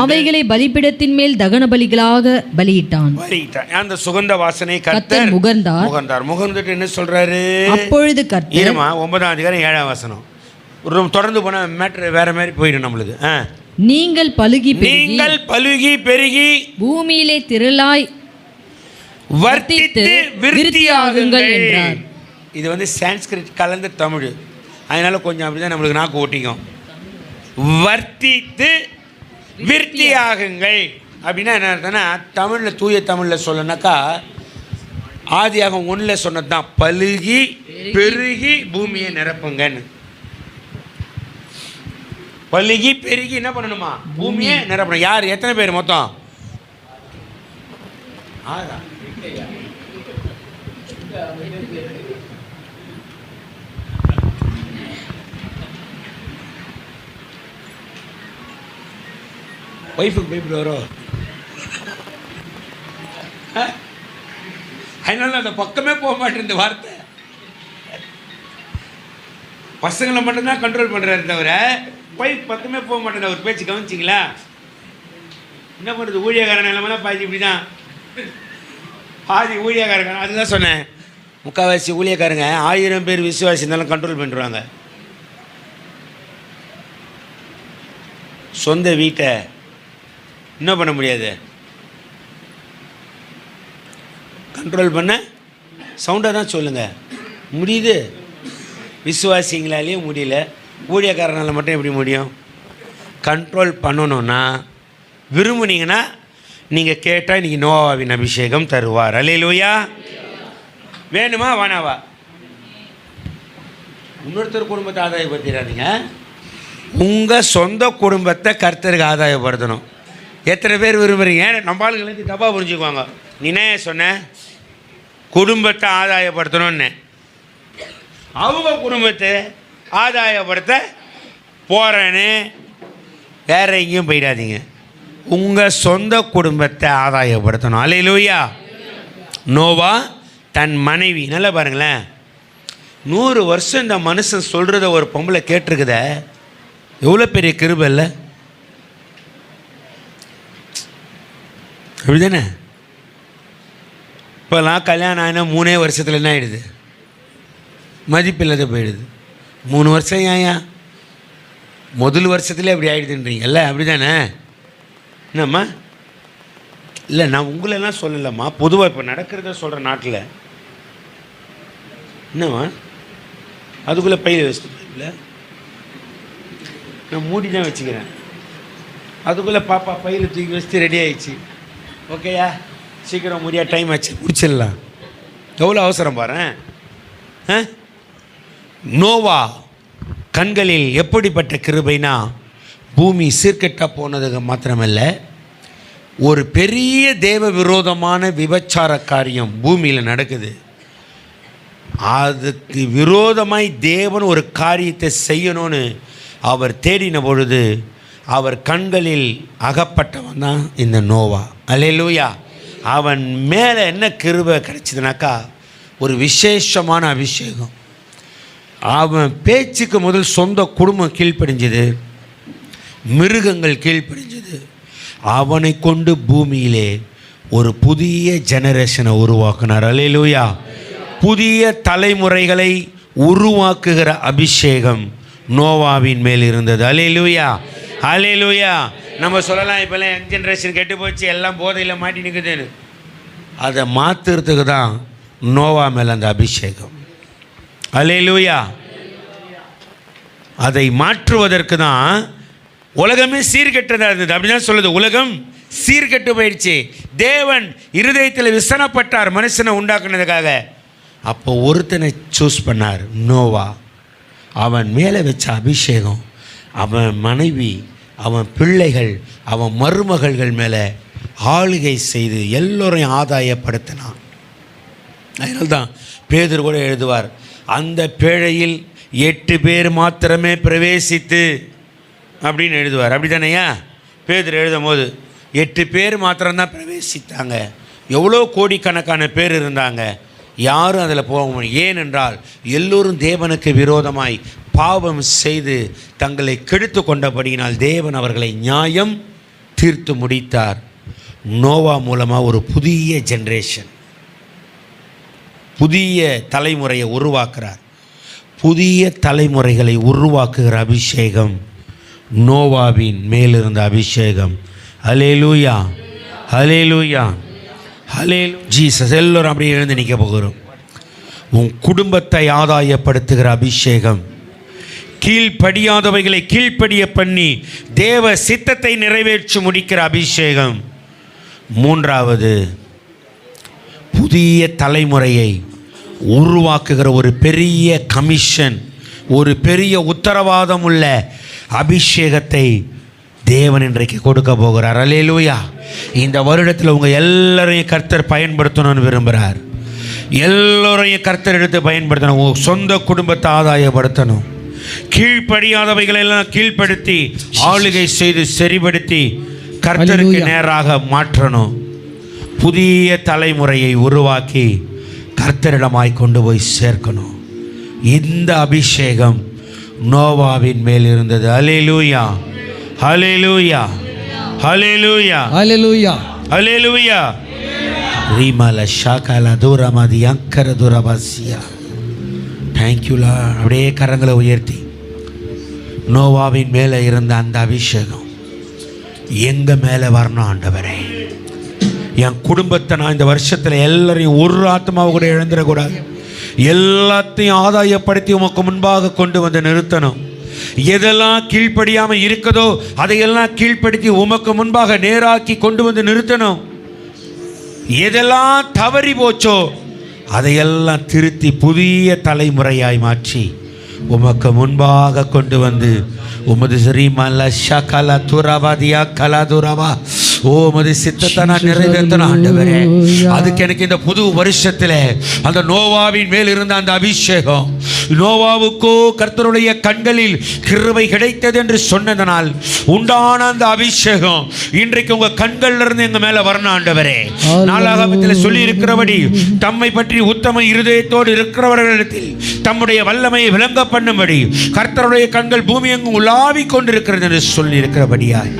அவைகளை பலிபீடத்தின் மேல் தகன பலிகளாக பலியிட்டான். அந்த சுகந்த வாசனை கர்த்தர் முகர்ந்துட்டு என்ன சொல்றாரு? அப்பொழுது கர்த்தர் 9ஆம் அதிகாரம் 7ஆம் வசனம். தொடர்ந்து போன மேட்டர் வேற மாதிரி போயிடும் நம்மளுக்கு. நீங்கள் பலுகி பெருகி பூமியிலே திரளாய் வர்த்தித்து விருத்தியாகுங்கள் என்றார். இது வந்து சான்ஸ்கிரிட் கலந்த தமிழ், அதனால கொஞ்சம் அப்படிதான் நம்மளுக்கு நாக்கு ஓட்டிக்கும். வர்த்தித்து விருத்தியாகுங்கள் அப்படின்னா என்ன அர்த்தம்னா, தமிழில் தூய தமிழில் சொல்லனாக்கா ஆதியாகமம் 1 சொன்னது தான், பலுகி பெருகி பூமியை நிரப்புங்கன்னு. பலுகி பெருகி என்ன பண்ணணுமா? பூமியை நிரப்பணும். யார்? எத்தனை பேர் மொத்தம்? 6. ஒய்ஃபுக்கு பயப்படு வரும், அதனால அந்த பக்கமே போக மாட்டேன். இந்த வார்த்தை பசங்களை மட்டும்தான் கண்ட்ரோல் பண்ணுறாரு தவிர ஒய்ஃப் பக்கமே போக மாட்டேன். அவர் பேச்சு கவனிச்சிங்களா? என்ன பண்ணுறது? ஊழியக்காரன் நிலைமைனா பாதி இப்படி தான், பாதி ஊழியக்காரங்க. அதுதான் சொன்னேன், முக்கால்வாசி ஊழியக்காரங்க 1000 பேர் விசுவாசி இருந்தாலும் கண்ட்ரோல் பண்ணிடுவாங்க. சொந்த வீட்டை என்ன பண்ண முடியாது, கண்ட்ரோல் பண்ண சவுண்டாக தான் சொல்லுங்கள் முடியுது. விசுவாசிங்களாலேயே முடியல, ஊழியக்காரனால் மட்டும் எப்படி முடியும்? கண்ட்ரோல் பண்ணணுன்னா விரும்புனீங்கன்னா நீங்கள் கேட்டால் இன்றைக்கி நோவாவின் அபிஷேகம் தருவார். அல்லேலூயா. வேணுமா வேணாவா? இன்னொருத்தர் குடும்பத்தை ஆதாயப்படுத்திடாதீங்க, உங்கள் சொந்த குடும்பத்தை கர்த்தருக்கு ஆதாயப்படுத்தணும். எத்தனை பேர் விரும்புகிறீங்க? நம்ம ஆளுங்களுக்கு தப்பாக புரிஞ்சுக்குவாங்க. நீனே சொன்ன குடும்பத்தை ஆதாயப்படுத்தணும்னு, அவங்க குடும்பத்தை ஆதாயப்படுத்த போகிறேன்னு வேற எங்கேயும் போயிடாதீங்க. உங்கள் சொந்த குடும்பத்தை ஆதாயப்படுத்தணும். அல்லேலூயா. நோவா தன் மனைவி, நல்லா பாருங்களேன், 100 வருஷம் இந்த மனுஷன் சொல்கிறத ஒரு பொம்பளை கேட்டிருக்குத, எவ்வளோ பெரிய கிருபை இல்லை? அப்படி தானே? இப்போலாம் கல்யாணம் ஆகினா 3 வருஷத்தில் என்ன ஆகிடுது? மதிப்பில்லாத போயிடுது. 3 வருஷம் ஏன் முதல் வருஷத்துலேயே அப்படி ஆகிடுதுன்றீங்கல்ல, அப்படி தானே? என்னம்மா? இல்லை, நான் உங்களெல்லாம் சொல்லலைம்மா, பொதுவாக இப்போ நடக்கிறத சொல்கிற நாட்டில். என்னம்மா அதுக்குள்ளே பையில் வச்சுட்டு நான் மூடி தான் வச்சுக்கிறேன், அதுக்குள்ளே பாப்பா பையில் தூக்கி வச்சுட்டு ரெடி ஆகிடுச்சு. ஓகேயா, சீக்கிரம் முடியா, டைம் ஆச்சு, முடிச்சிடலாம். எவ்வளோ அவசரம் பாரு. நோவா கண்களில் எப்படிப்பட்ட கிருபைனா, பூமி சீர்கெட்ட போனதுக்கு மாத்திரமல்ல, ஒரு பெரிய தேவ விரோதமான விபச்சார காரியம் பூமியில் நடக்குது. அதுக்கு விரோதமாய் தேவன் ஒரு காரியத்தை செய்யணும்னு அவர் தேடின பொழுது அவர் கண்களில் அகப்பட்டவன் தான் இந்த நோவா. அல்லேலூயா. அவன் மேலே என்ன கிருபை கிடைச்சதுனாக்கா, ஒரு விசேஷமான அபிஷேகம். அவன் பேச்சுக்கு முதல் சொந்த குடும்பம் கீழ்ப்படிஞ்சது, மிருகங்கள் கீழ்ப்படிஞ்சது. அவனை கொண்டு பூமியிலே ஒரு புதிய ஜெனரேஷனை உருவாக்கினார். அல்லேலூயா. புதிய தலைமுறைகளை உருவாக்குகிற அபிஷேகம் நோவாவின் மேல் இருந்தது. அல்லேலூயா. அல்லேலூயா. நம்ம சொல்லலாம், இப்போல்லாம் யங் ஜென்ரேஷன் கெட்டு போச்சு, எல்லாம் போதையில் மாட்டி நிற்குதுன்னு. அதை மாற்றுறதுக்கு தான் நோவா மேல் அந்த அபிஷேகம். அல்லேலூயா. அதை மாற்றுவதற்கு தான் உலகமே சீர்கெட்டதாக இருந்தது. அப்படிதான் சொல்லுது, உலகம் சீர்கெட்டு போயிடுச்சு. தேவன் இருதயத்தில் விசனப்பட்டார் மனுஷனை உண்டாக்குனதுக்காக. அப்போ ஒருத்தனை சூஸ் பண்ணார், நோவா. அவன் மேலே வச்ச அபிஷேகம் அவன் மனைவி, அவன் பிள்ளைகள், அவன் மருமகள்கள் மேலே ஆளுகை செய்து எல்லோரையும் ஆதாயப்படுத்தினான். அதனால்தான் பேதுரு கூட எழுதுவார், அந்த பேழையில் 8 பேர் மாத்திரமே பிரவேசித்து அப்படின்னு எழுதுவார். அப்படி தானேயா? பேதுரு எழுதும் போது 8 பேர் மாத்திரம்தான் பிரவேசித்தாங்க. எவ்வளோ கோடிக்கணக்கான பேர் இருந்தாங்க, யாரும் அதில் போக முடியும். ஏனென்றால் எல்லோரும் தேவனுக்கு விரோதமாய் பாவம் செய்து தங்களை கெடுத்து கொண்டபடியினால் தேவன் அவர்களை நியாயம் தீர்த்து முடித்தார். நோவா மூலமாக ஒரு புதிய ஜென்ரேஷன், புதிய தலைமுறையை உருவாக்குறார். புதிய தலைமுறைகளை உருவாக்குகிற அபிஷேகம் நோவாவின் மேலிருந்த அபிஷேகம். ஹல்லேலூயா, ஹல்லேலூயா, ஹல்லேலூயா. ஜீசஸ். எல்லோரும் அப்படியே எழுந்து நிற்க போகிறோம். உன் குடும்பத்தை ஆதாயப்படுத்துகிற அபிஷேகம், கீழ்ப்படியாதவைகளை கீழ்ப்படிய பண்ணி தேவ சித்தத்தை நிறைவேற்றி முடிக்கிற அபிஷேகம். மூன்றாவது, புதிய தலைமுறையை உருவாக்குகிற ஒரு பெரிய கமிஷன், ஒரு பெரிய உத்தரவாதம் உள்ள அபிஷேகத்தை தேவன் இன்றைக்கு கொடுக்க போகிறார். அல்லேலூயா. இந்த வருடத்தில் உங்கள் எல்லாரையும் கர்த்தர் பயன்படுத்தணும்னு விரும்புகிறார். எல்லோரையும் கர்த்தர் எடுத்து பயன்படுத்தணும். உங்கள் சொந்த குடும்பத்தை ஆதாயப்படுத்தணும். கீழ்ப்படியாதவைகளெல்லாம் கீழ்ப்படுத்தி ஆளுகை செய்து சரிபடுத்தி கர்த்தருக்கு நேராக மாற்றணும். புதிய தலைமுறையை உருவாக்கி கர்த்தரிடமாய் கொண்டு போய் சேர்க்கணும். இந்த அபிஷேகம் நோவாவின் மேல் இருந்தது. ஹல்லேலூயா, ஹல்லேலூயா, ஹல்லேலூயா, ஹல்லேலூயா, ஹல்லேலூயா. ரீமல ஷாகல தூரமதி அங்கர தூரபாசியா. தேங்க்யூலா. அப்படியே கரங்களை உயர்த்தி நோவாவின் மேலே இருந்த அந்த அபிஷேகம் எங்கள் மேலே வரணும். ஆண்டவரே, என் குடும்பத்தை நான் இந்த வருஷத்தில் எல்லாரையும் ஒரு ஆத்மாவை கூட இழந்துடக்கூடாது. எல்லாத்தையும் ஆதாயப்படுத்தி உமக்கு முன்பாக கொண்டு வந்து நிறுத்தணும். எதெல்லாம் கீழ்ப்படியாமல் இருக்குதோ அதையெல்லாம் கீழ்ப்படுத்தி உமக்கு முன்பாக நேராக்கி கொண்டு வந்து நிறுத்தணும். எதெல்லாம் தவறி போச்சோ அதையெல்லாம் திருத்தி புதிய தலைமுறையாய் மாற்றி உமக்கு முன்பாக கொண்டு வந்து உமது ஸ்ரீமல்ல ஷகல துரவாதியா கலா துரவா உமது சித்தத்தை நான் நிறைவேற்றணும் ஆண்டவரே. அதுக்கு எனக்கு இந்த புது வருஷத்தில் அந்த நோவாவின் மேல் இருந்த அந்த அபிஷேகம், நோவாவுக்கோ கர்த்தருடைய கண்களில் கிருபை கிடைத்தது என்று சொன்னதனால் உண்டான அந்த அபிஷேகம் இன்றைக்கு உங்க கண்கள்ல இருந்து எங்க மேல வரணும் ஆண்டவரே. நாலாகமத்தில் சொல்லி இருக்கிறபடி தம்மை பற்றி உத்தம இருதயத்தோடு இருக்கிறவர்களிடத்தில் தம்முடைய வல்லமையை விளங்க பண்ணும்படி கர்த்தருடைய கண்கள் பூமி எங்கும் உலாவிக் கொண்டிருக்கிறது என்று சொல்லி இருக்கிறபடியாய்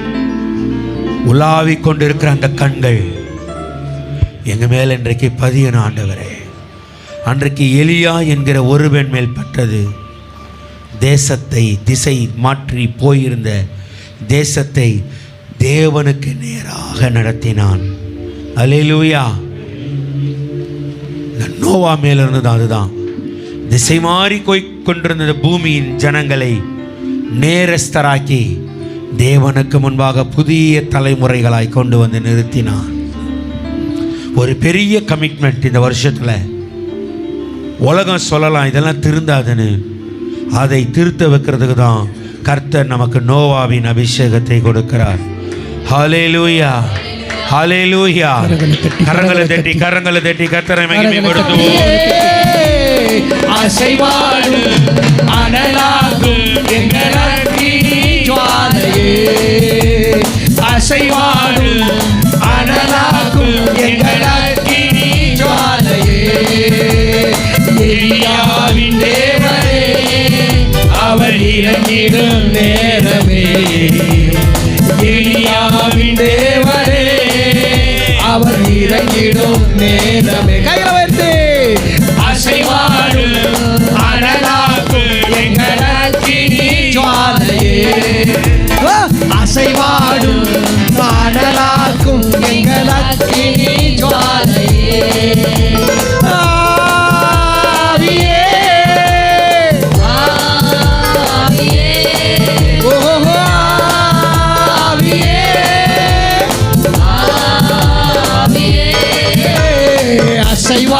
உலாவிக் கொண்டிருக்கிற அந்த கண்கள் எங்க மேல் இன்றைக்கு பதியணும் ஆண்டவரே. அன்றைக்கு எலியா என்கிற ஒருவன் மேல் பட்டது. தேசத்தை திசை மாற்றி போயிருந்த தேசத்தை தேவனுக்கு நேராக நடத்தினான். அல்லேலூயா. நோவா மேல் இருந்தது அதுதான். திசை மாறி கொண்டிருந்த பூமியின் ஜனங்களை நேரஸ்தராக்கி தேவனுக்கு முன்பாக புதிய தலைமுறைகளாய் கொண்டு வந்து நிறுத்தினான். ஒரு பெரிய கமிட்மெண்ட் இந்த வருஷத்தில். உலகம் சொல்லலாம் இதெல்லாம் திருந்தாதுன்னு, அதை திருத்த வைக்கிறதுக்கு தான் கர்த்தர் நமக்கு நோவாவின் அபிஷேகத்தை கொடுக்கிறார். ஹல்லேலூயா, ஹல்லேலூயா. கரங்களை தட்டி கர்த்தரை மகிமைப்படுத்துவோம். அசைவாடும் அனலாகும் எங்கள் அக்கினி ஜுவாலையே, அசைவாடும் அனலாகும் எங்கள் அக்கினி ஜுவாலையே. எலியாவின் தேவரே அவர் இறங்கிடும் நேரமே, எலியாவின் தேவரே அவர் இறங்கிடும் நேரமே. கையில வைத்து அசைவாடும் அனலாக்கும் எங்கள் அக்கினி ஜுவாலையே, அசைவாடும் அனலாக்கும் எங்கள் அக்கினி ஜுவாலையே. ஆவியே, ஆவியே, ஓஹோ ஆவியே, ஆவியே, அசைவாடும்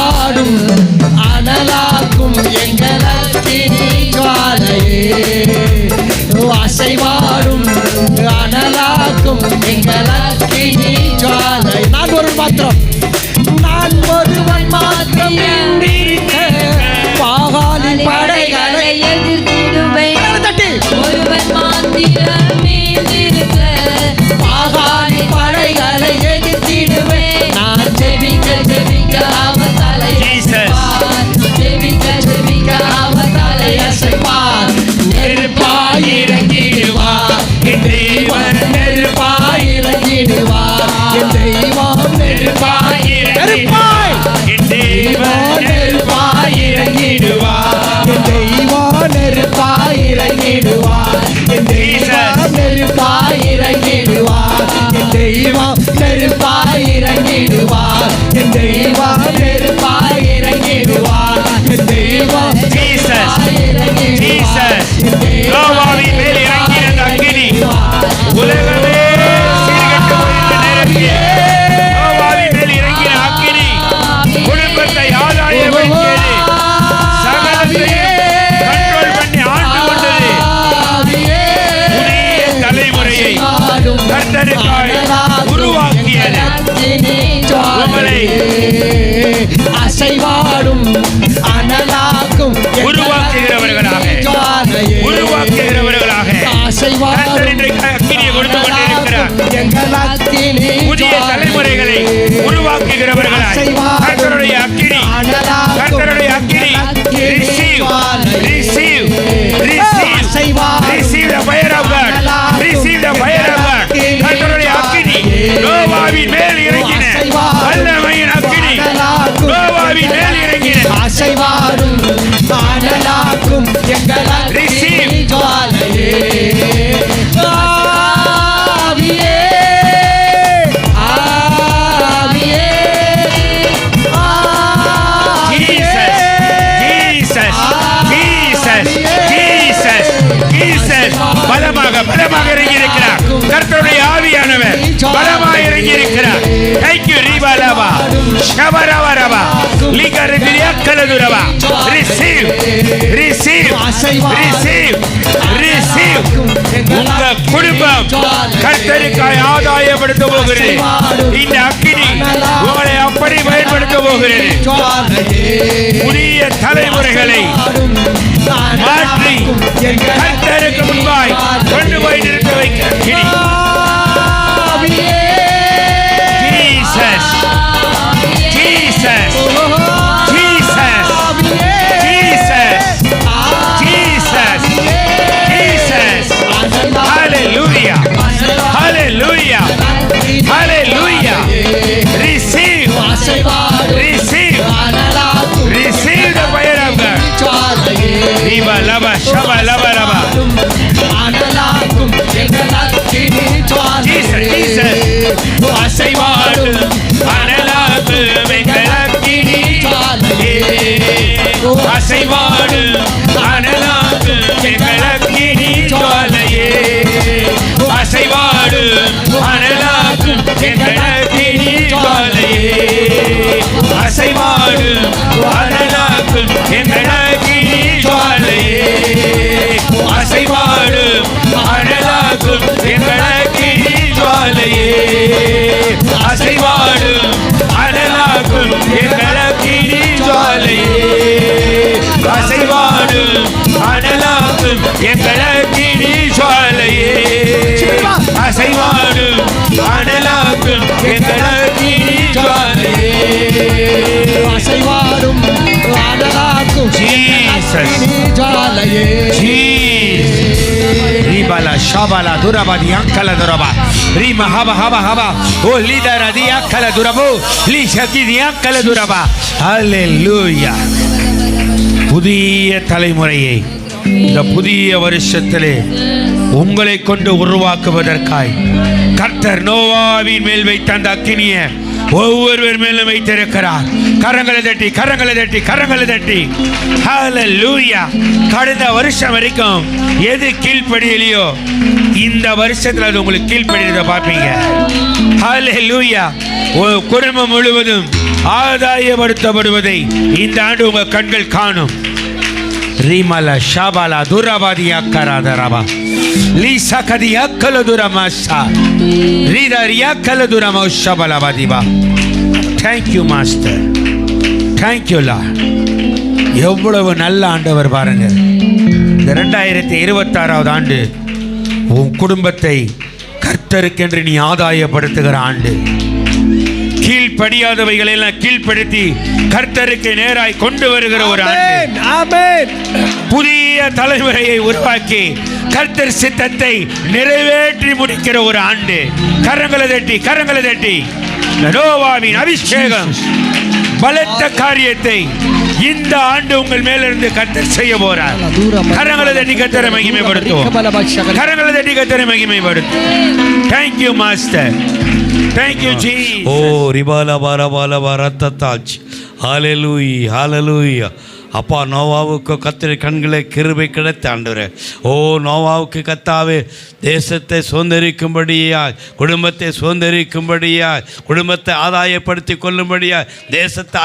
புதிய தலைமுறைகளை உருவாக்குகிறவர்களாய் கர்த்தருடைய அக்கினி, கர்த்தருடைய அக்கினி. Receive, receive, receive, receive the fire of God, receive the fire of God. கர்த்தருடைய அக்கினி நோவாவின் மேல் இறங்கின, வல்லமையின் அக்கினி நோவாவின் மேல் இறங்கின. அசைவாடும் ஆனலாக்கும் எங்கள் Receive. ஜுவாலையே ஆவியே ஆவியே Jesus, Jesus, Jesus, Jesus. பலமாக பலமாக இறங்கி இருக்கிறார் கர்த்தருடைய ஆவியானவர், பலமாக இறங்கி இருக்கிறார். Thank you ரிபாலவா ஷபரவரவா லிகரதியக்கலதுரவா. Receive, receive, receive, receive. உங்க குடும்பம் கர்த்தருக்காய் ஆதாயப்படுத்த போகிறது. இந்த அக்கினி உங்களை அப்படி பயன்படுத்த போகிறது. புதிய தலைமுறைகளை மாற்றி கர்த்தருக்கு முன்பாய் கொண்டு போய் நிறுத்த வைக்க அக்கினி. Jesus, Jesus, Jesus, Jesus, Jesus, Jesus. Hallelujah, hallelujah, hallelujah. Receive, receive, receive the fire of God. Viva lava, shaba lava lava. Jesus, Jesus. அசைவாடு அனலாக்கு வெங்கலக்கினி அசைவாடு அனலாக்கு வெங்கலக்கினி ஜுவாலையே அசைவாடு அனலாக்கு வெங்கலக்கினி ஜுவாலையே அசைவாடு அனலாக்கு வெங்கலக்கினி ஜுவாலையே அசைவாடு அனலாக்கு வெங்கலக்கினி ஜுவாலையே அசைவாடு அனலாக்கும் எங்களக்கினி ஜுவாலையே அசைவாடு அனலாக்கும் எங்களக்கினி ஜுவாலையே அசைவாடு அனலாக்கும் எங்களக்கினி ஜுவாலையே அசைவாடும் அனலாக்கும் Jesus, ஜுவாலையே Ribala shabala duraba diankala duraba rima haba haba haba o lidara diankala durabo li shaki diankala duraba. Hallelujah. புதிய தலைமுறையை இந்த புதிய வருஷத்திலே உங்களை கொண்டு உருவாக்குவதற்காய் கர்த்தர் நோவாவின் மேல் வைத்த அந்த அக்கினியை ஒவ்வொருவர் மேலும் வைத்திருக்கிறார். கரங்களை தட்டி கரங்களை தட்டி கரங்களை தட்டி. ஹல்லேலூயா. கடந்த வருஷம் வரைக்கும் எது கீழ்ப்படியலையோ இந்த வருஷத்துல அது உங்களுக்கு கீழ்ப்படியதை பார்ப்பீங்க. ஹல்லேலூயா. குடும்பம் முழுவதும் ஆதாயப்படுத்தப்படுவதை இந்த ஆண்டு உங்க கண்கள் காணும். ரிமல ஷாபாலா துரபாதியா கராதரபா Lisa கதியா கலதுரமாஷா ரீதரியா கலதுரமா ஷபலபாதிபா. Thank you master, thank you Lord. எவ்வளவு நல்ல ஆண்டவர் பாருங்க. இந்த 2026வது ஆண்டு உன் குடும்பத்தை கர்த்தருக்கென்று நீ ஆதாயப்படுத்துகிற ஆண்டு. கீழ்ப்படியாதவைகளை எல்லாம் கீழ்ப்படுத்தி கர்த்தருக்கு நேராய் கொண்டு வருகிற ஒரு ஆண்டு. ஆமென். புதிய தலைமுறையை உருவாக்கி கர்த்தர் சித்தத்தை நிறைவேற்றி முடிக்கிற ஒரு ஆண்டு. கரங்களை தட்டி கரங்களை தட்டி. நோவாவின் அபிஷேகம் பலத்த காரியத்தை இந்த ஆண்டு உங்கள் மேலிருந்து கர்த்தர் செய்ய போறார். கரங்களை தட்டி கர்த்தரை மகிமைப்படுத்துவோம். கரங்களை தட்டி கர்த்தரை மகிமைப்படுத்துவோம். Thank you master, thank you Jesus. ஓ ரிபால பார பால பாரத்தாச். ஹalleluya ஹalleluya. அப்பா நோவாவுக்கு கர்த்தர் கண்களை கிருபை கிடைத்த ஆண்டவரே. ஓ நோவாவுக்கு கர்த்தாவே தேசத்தை சுதந்திரிக்கும்படியாய், குடும்பத்தை சுதந்திரிக்கும்படியாய், குடும்பத்தை ஆதாயப்படுத்தி கொள்ளும்படியாய், தேசத்தை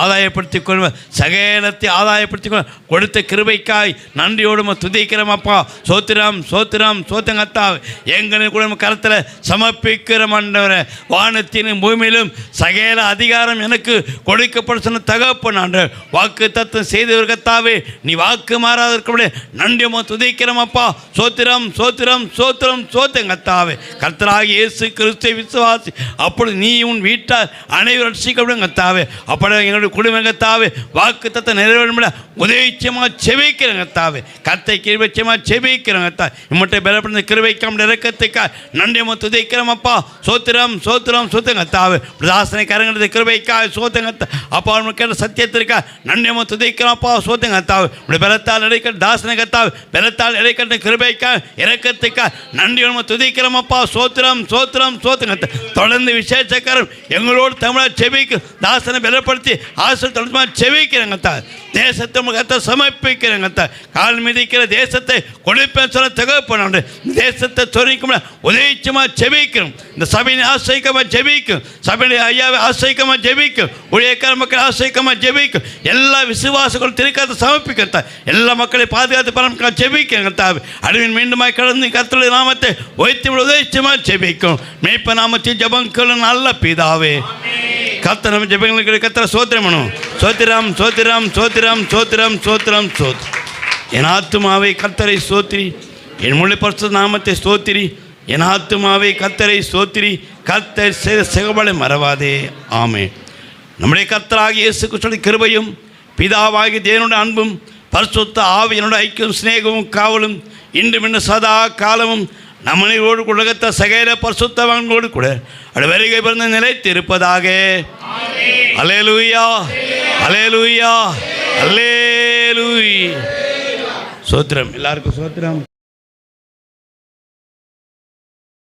ஆதாயப்படுத்தி கொள்ளும், சகலத்தை ஆதாயப்படுத்தி கொடுத்த கிருபைக்காய் நன்றியோடு துதிக்கிறோம் அப்பா. சோத்திரம் சோத்திரம் சோத்திரம் கர்த்தாவே. எங்களின் குடும்ப கரத்தில் சமர்ப்பிக்கிற ஆண்டவரே. வானத்திலும் பூமியிலும் சகல அதிகாரம் எனக்கு கொடுக்கப்படும் சொன்ன தகப்பன் ஆண்டவர். வாக்கு தத்துவம் செய்தவர் கத்தாவே, நீ வாக்கு மாறாத இருக்கக்கூடிய நன்றியமோ துதிக்கிறோம் அப்பா. சோத்திரம் சோத்திரம் சோத்திரம் சோத்திரம் கத்தாவே. கர்த்தராகிய இயேசு கிறிஸ்துவை விசுவாசி, அப்பொழுது நீ உன் வீட்டார் அனைவரும் ரட்சிக்கப்படும் கத்தாவே. அப்படி எங்களுடைய குடும்பம் கத்தாவே வாக்கு தத்துவம் நிறைவேறும் உதவிச்சமாக செபிக்கிறேன் கத்தாவே. கத்தை கிருபைச்சமாக செபிக்கிறேன் கத்தா. இம்மட்டை பலப்படுத்த கிருபைக்காம இறக்கத்துக்கா நன்றியமோ துதிக்கிறோம் அப்பா. சோத்திரம் சோத்திரம் சோத்திரம் கத்தாவே. தாசனை கரங்கிறது கிருபைக்கா சோத்திரம் கத்தா. அப்பா கேட்ட சத்தியத்திற்கா நன்றியமோ துதிக்கிறோம் அப்பா. சோத்திரம் கத்தாவே. இப்படி பலத்தால் இடைக்கட்ட தாசனை கத்தாவே, பலத்தால் இடைக்கட்ட கிருபைக்கா இறக்கத்துக்கா நன்றியமோ துதிக்கிறோம் அப்பா. சோத்திரம் சோத்திரம் சோத்திரம் கத்தா. தொடர்ந்து விசேஷக்காரன் எங்களோடு தமிழாக செபிக்க தாசனை பலப்படுத்தி ஆசிரியர் தொடர்ந்து செபிக்கிறேன் கத்தா. தேசத்தை கத்த சமர்ப்பிக்கிறேன் கத்தா. கால் மிதிக்கிற தேசத்தை கொடுப்பேன் சொல்ல தகப்பன் தேசத்தை சொரிக்கும் உதவிச்சமாக ஜெபிக்கிறோம். இந்த சபையை ஆசிரியமாக ஜெபிக்கும், சபையை ஐயாவை ஆசிரியமாக ஜெபிக்கும், ஊழியக்கார மக்கள் ஆசிரியமாக ஜெபிக்கும். எல்லா விசுவாசங்களும் திருக்கத்தை சமர்ப்பிக்கிறதா. எல்லா மக்களை பாதுகாத்து பரமக்காக ஜெபிக்கிறேன் கத்தாவே. அழிவின் மீண்டுமாய் கடந்து கர்த்தருடைய நாமத்தை வைத்து உதவிச்சமாக ஜெபிக்கும். மேய்ப்ப நாமத்தை ஜெபங்கள் நல்ல பிதாவே. கர்த்தர் நம்ம ஜெபங்களுக்கு கர்த்தர் சோத்திரம் பண்ணும். சோத்திரம் சோத்திரம் சோத்திரம் சோத்திரம் சோத்திரம் சோத்திரம். என் ஆத்துமாவை கர்த்தரை சோத்திரி, என் முழு பரிசுத்த நாமத்தை ஸ்தோத்திரி. என் ஆத்துமாவை கர்த்தரை சோத்திரி, கர்த்தர் செய்த செயல்களை மறவாதே. ஆமென். நம்முடைய கர்த்தராகிய இயேசு கிறிஸ்துவின் கிருபையும் பிதாவாகிய தேவனுடைய அன்பும் பரிசுத்த ஆவியினுடைய ஐக்கியம் சிநேகமும் காவலும் இன்றும் இன்னும் சதா காலமும் நம்மளோடு உலகத்த சகல பரிசுத்தவான்களோடு கூட அது வருகை பிறந்த நிலைத்து இருப்பதாக. அல்லேலூயா அல்லேலூயா அல்லேலூயா. சோத்திரம். எல்லாருக்கும் சோத்திரம்.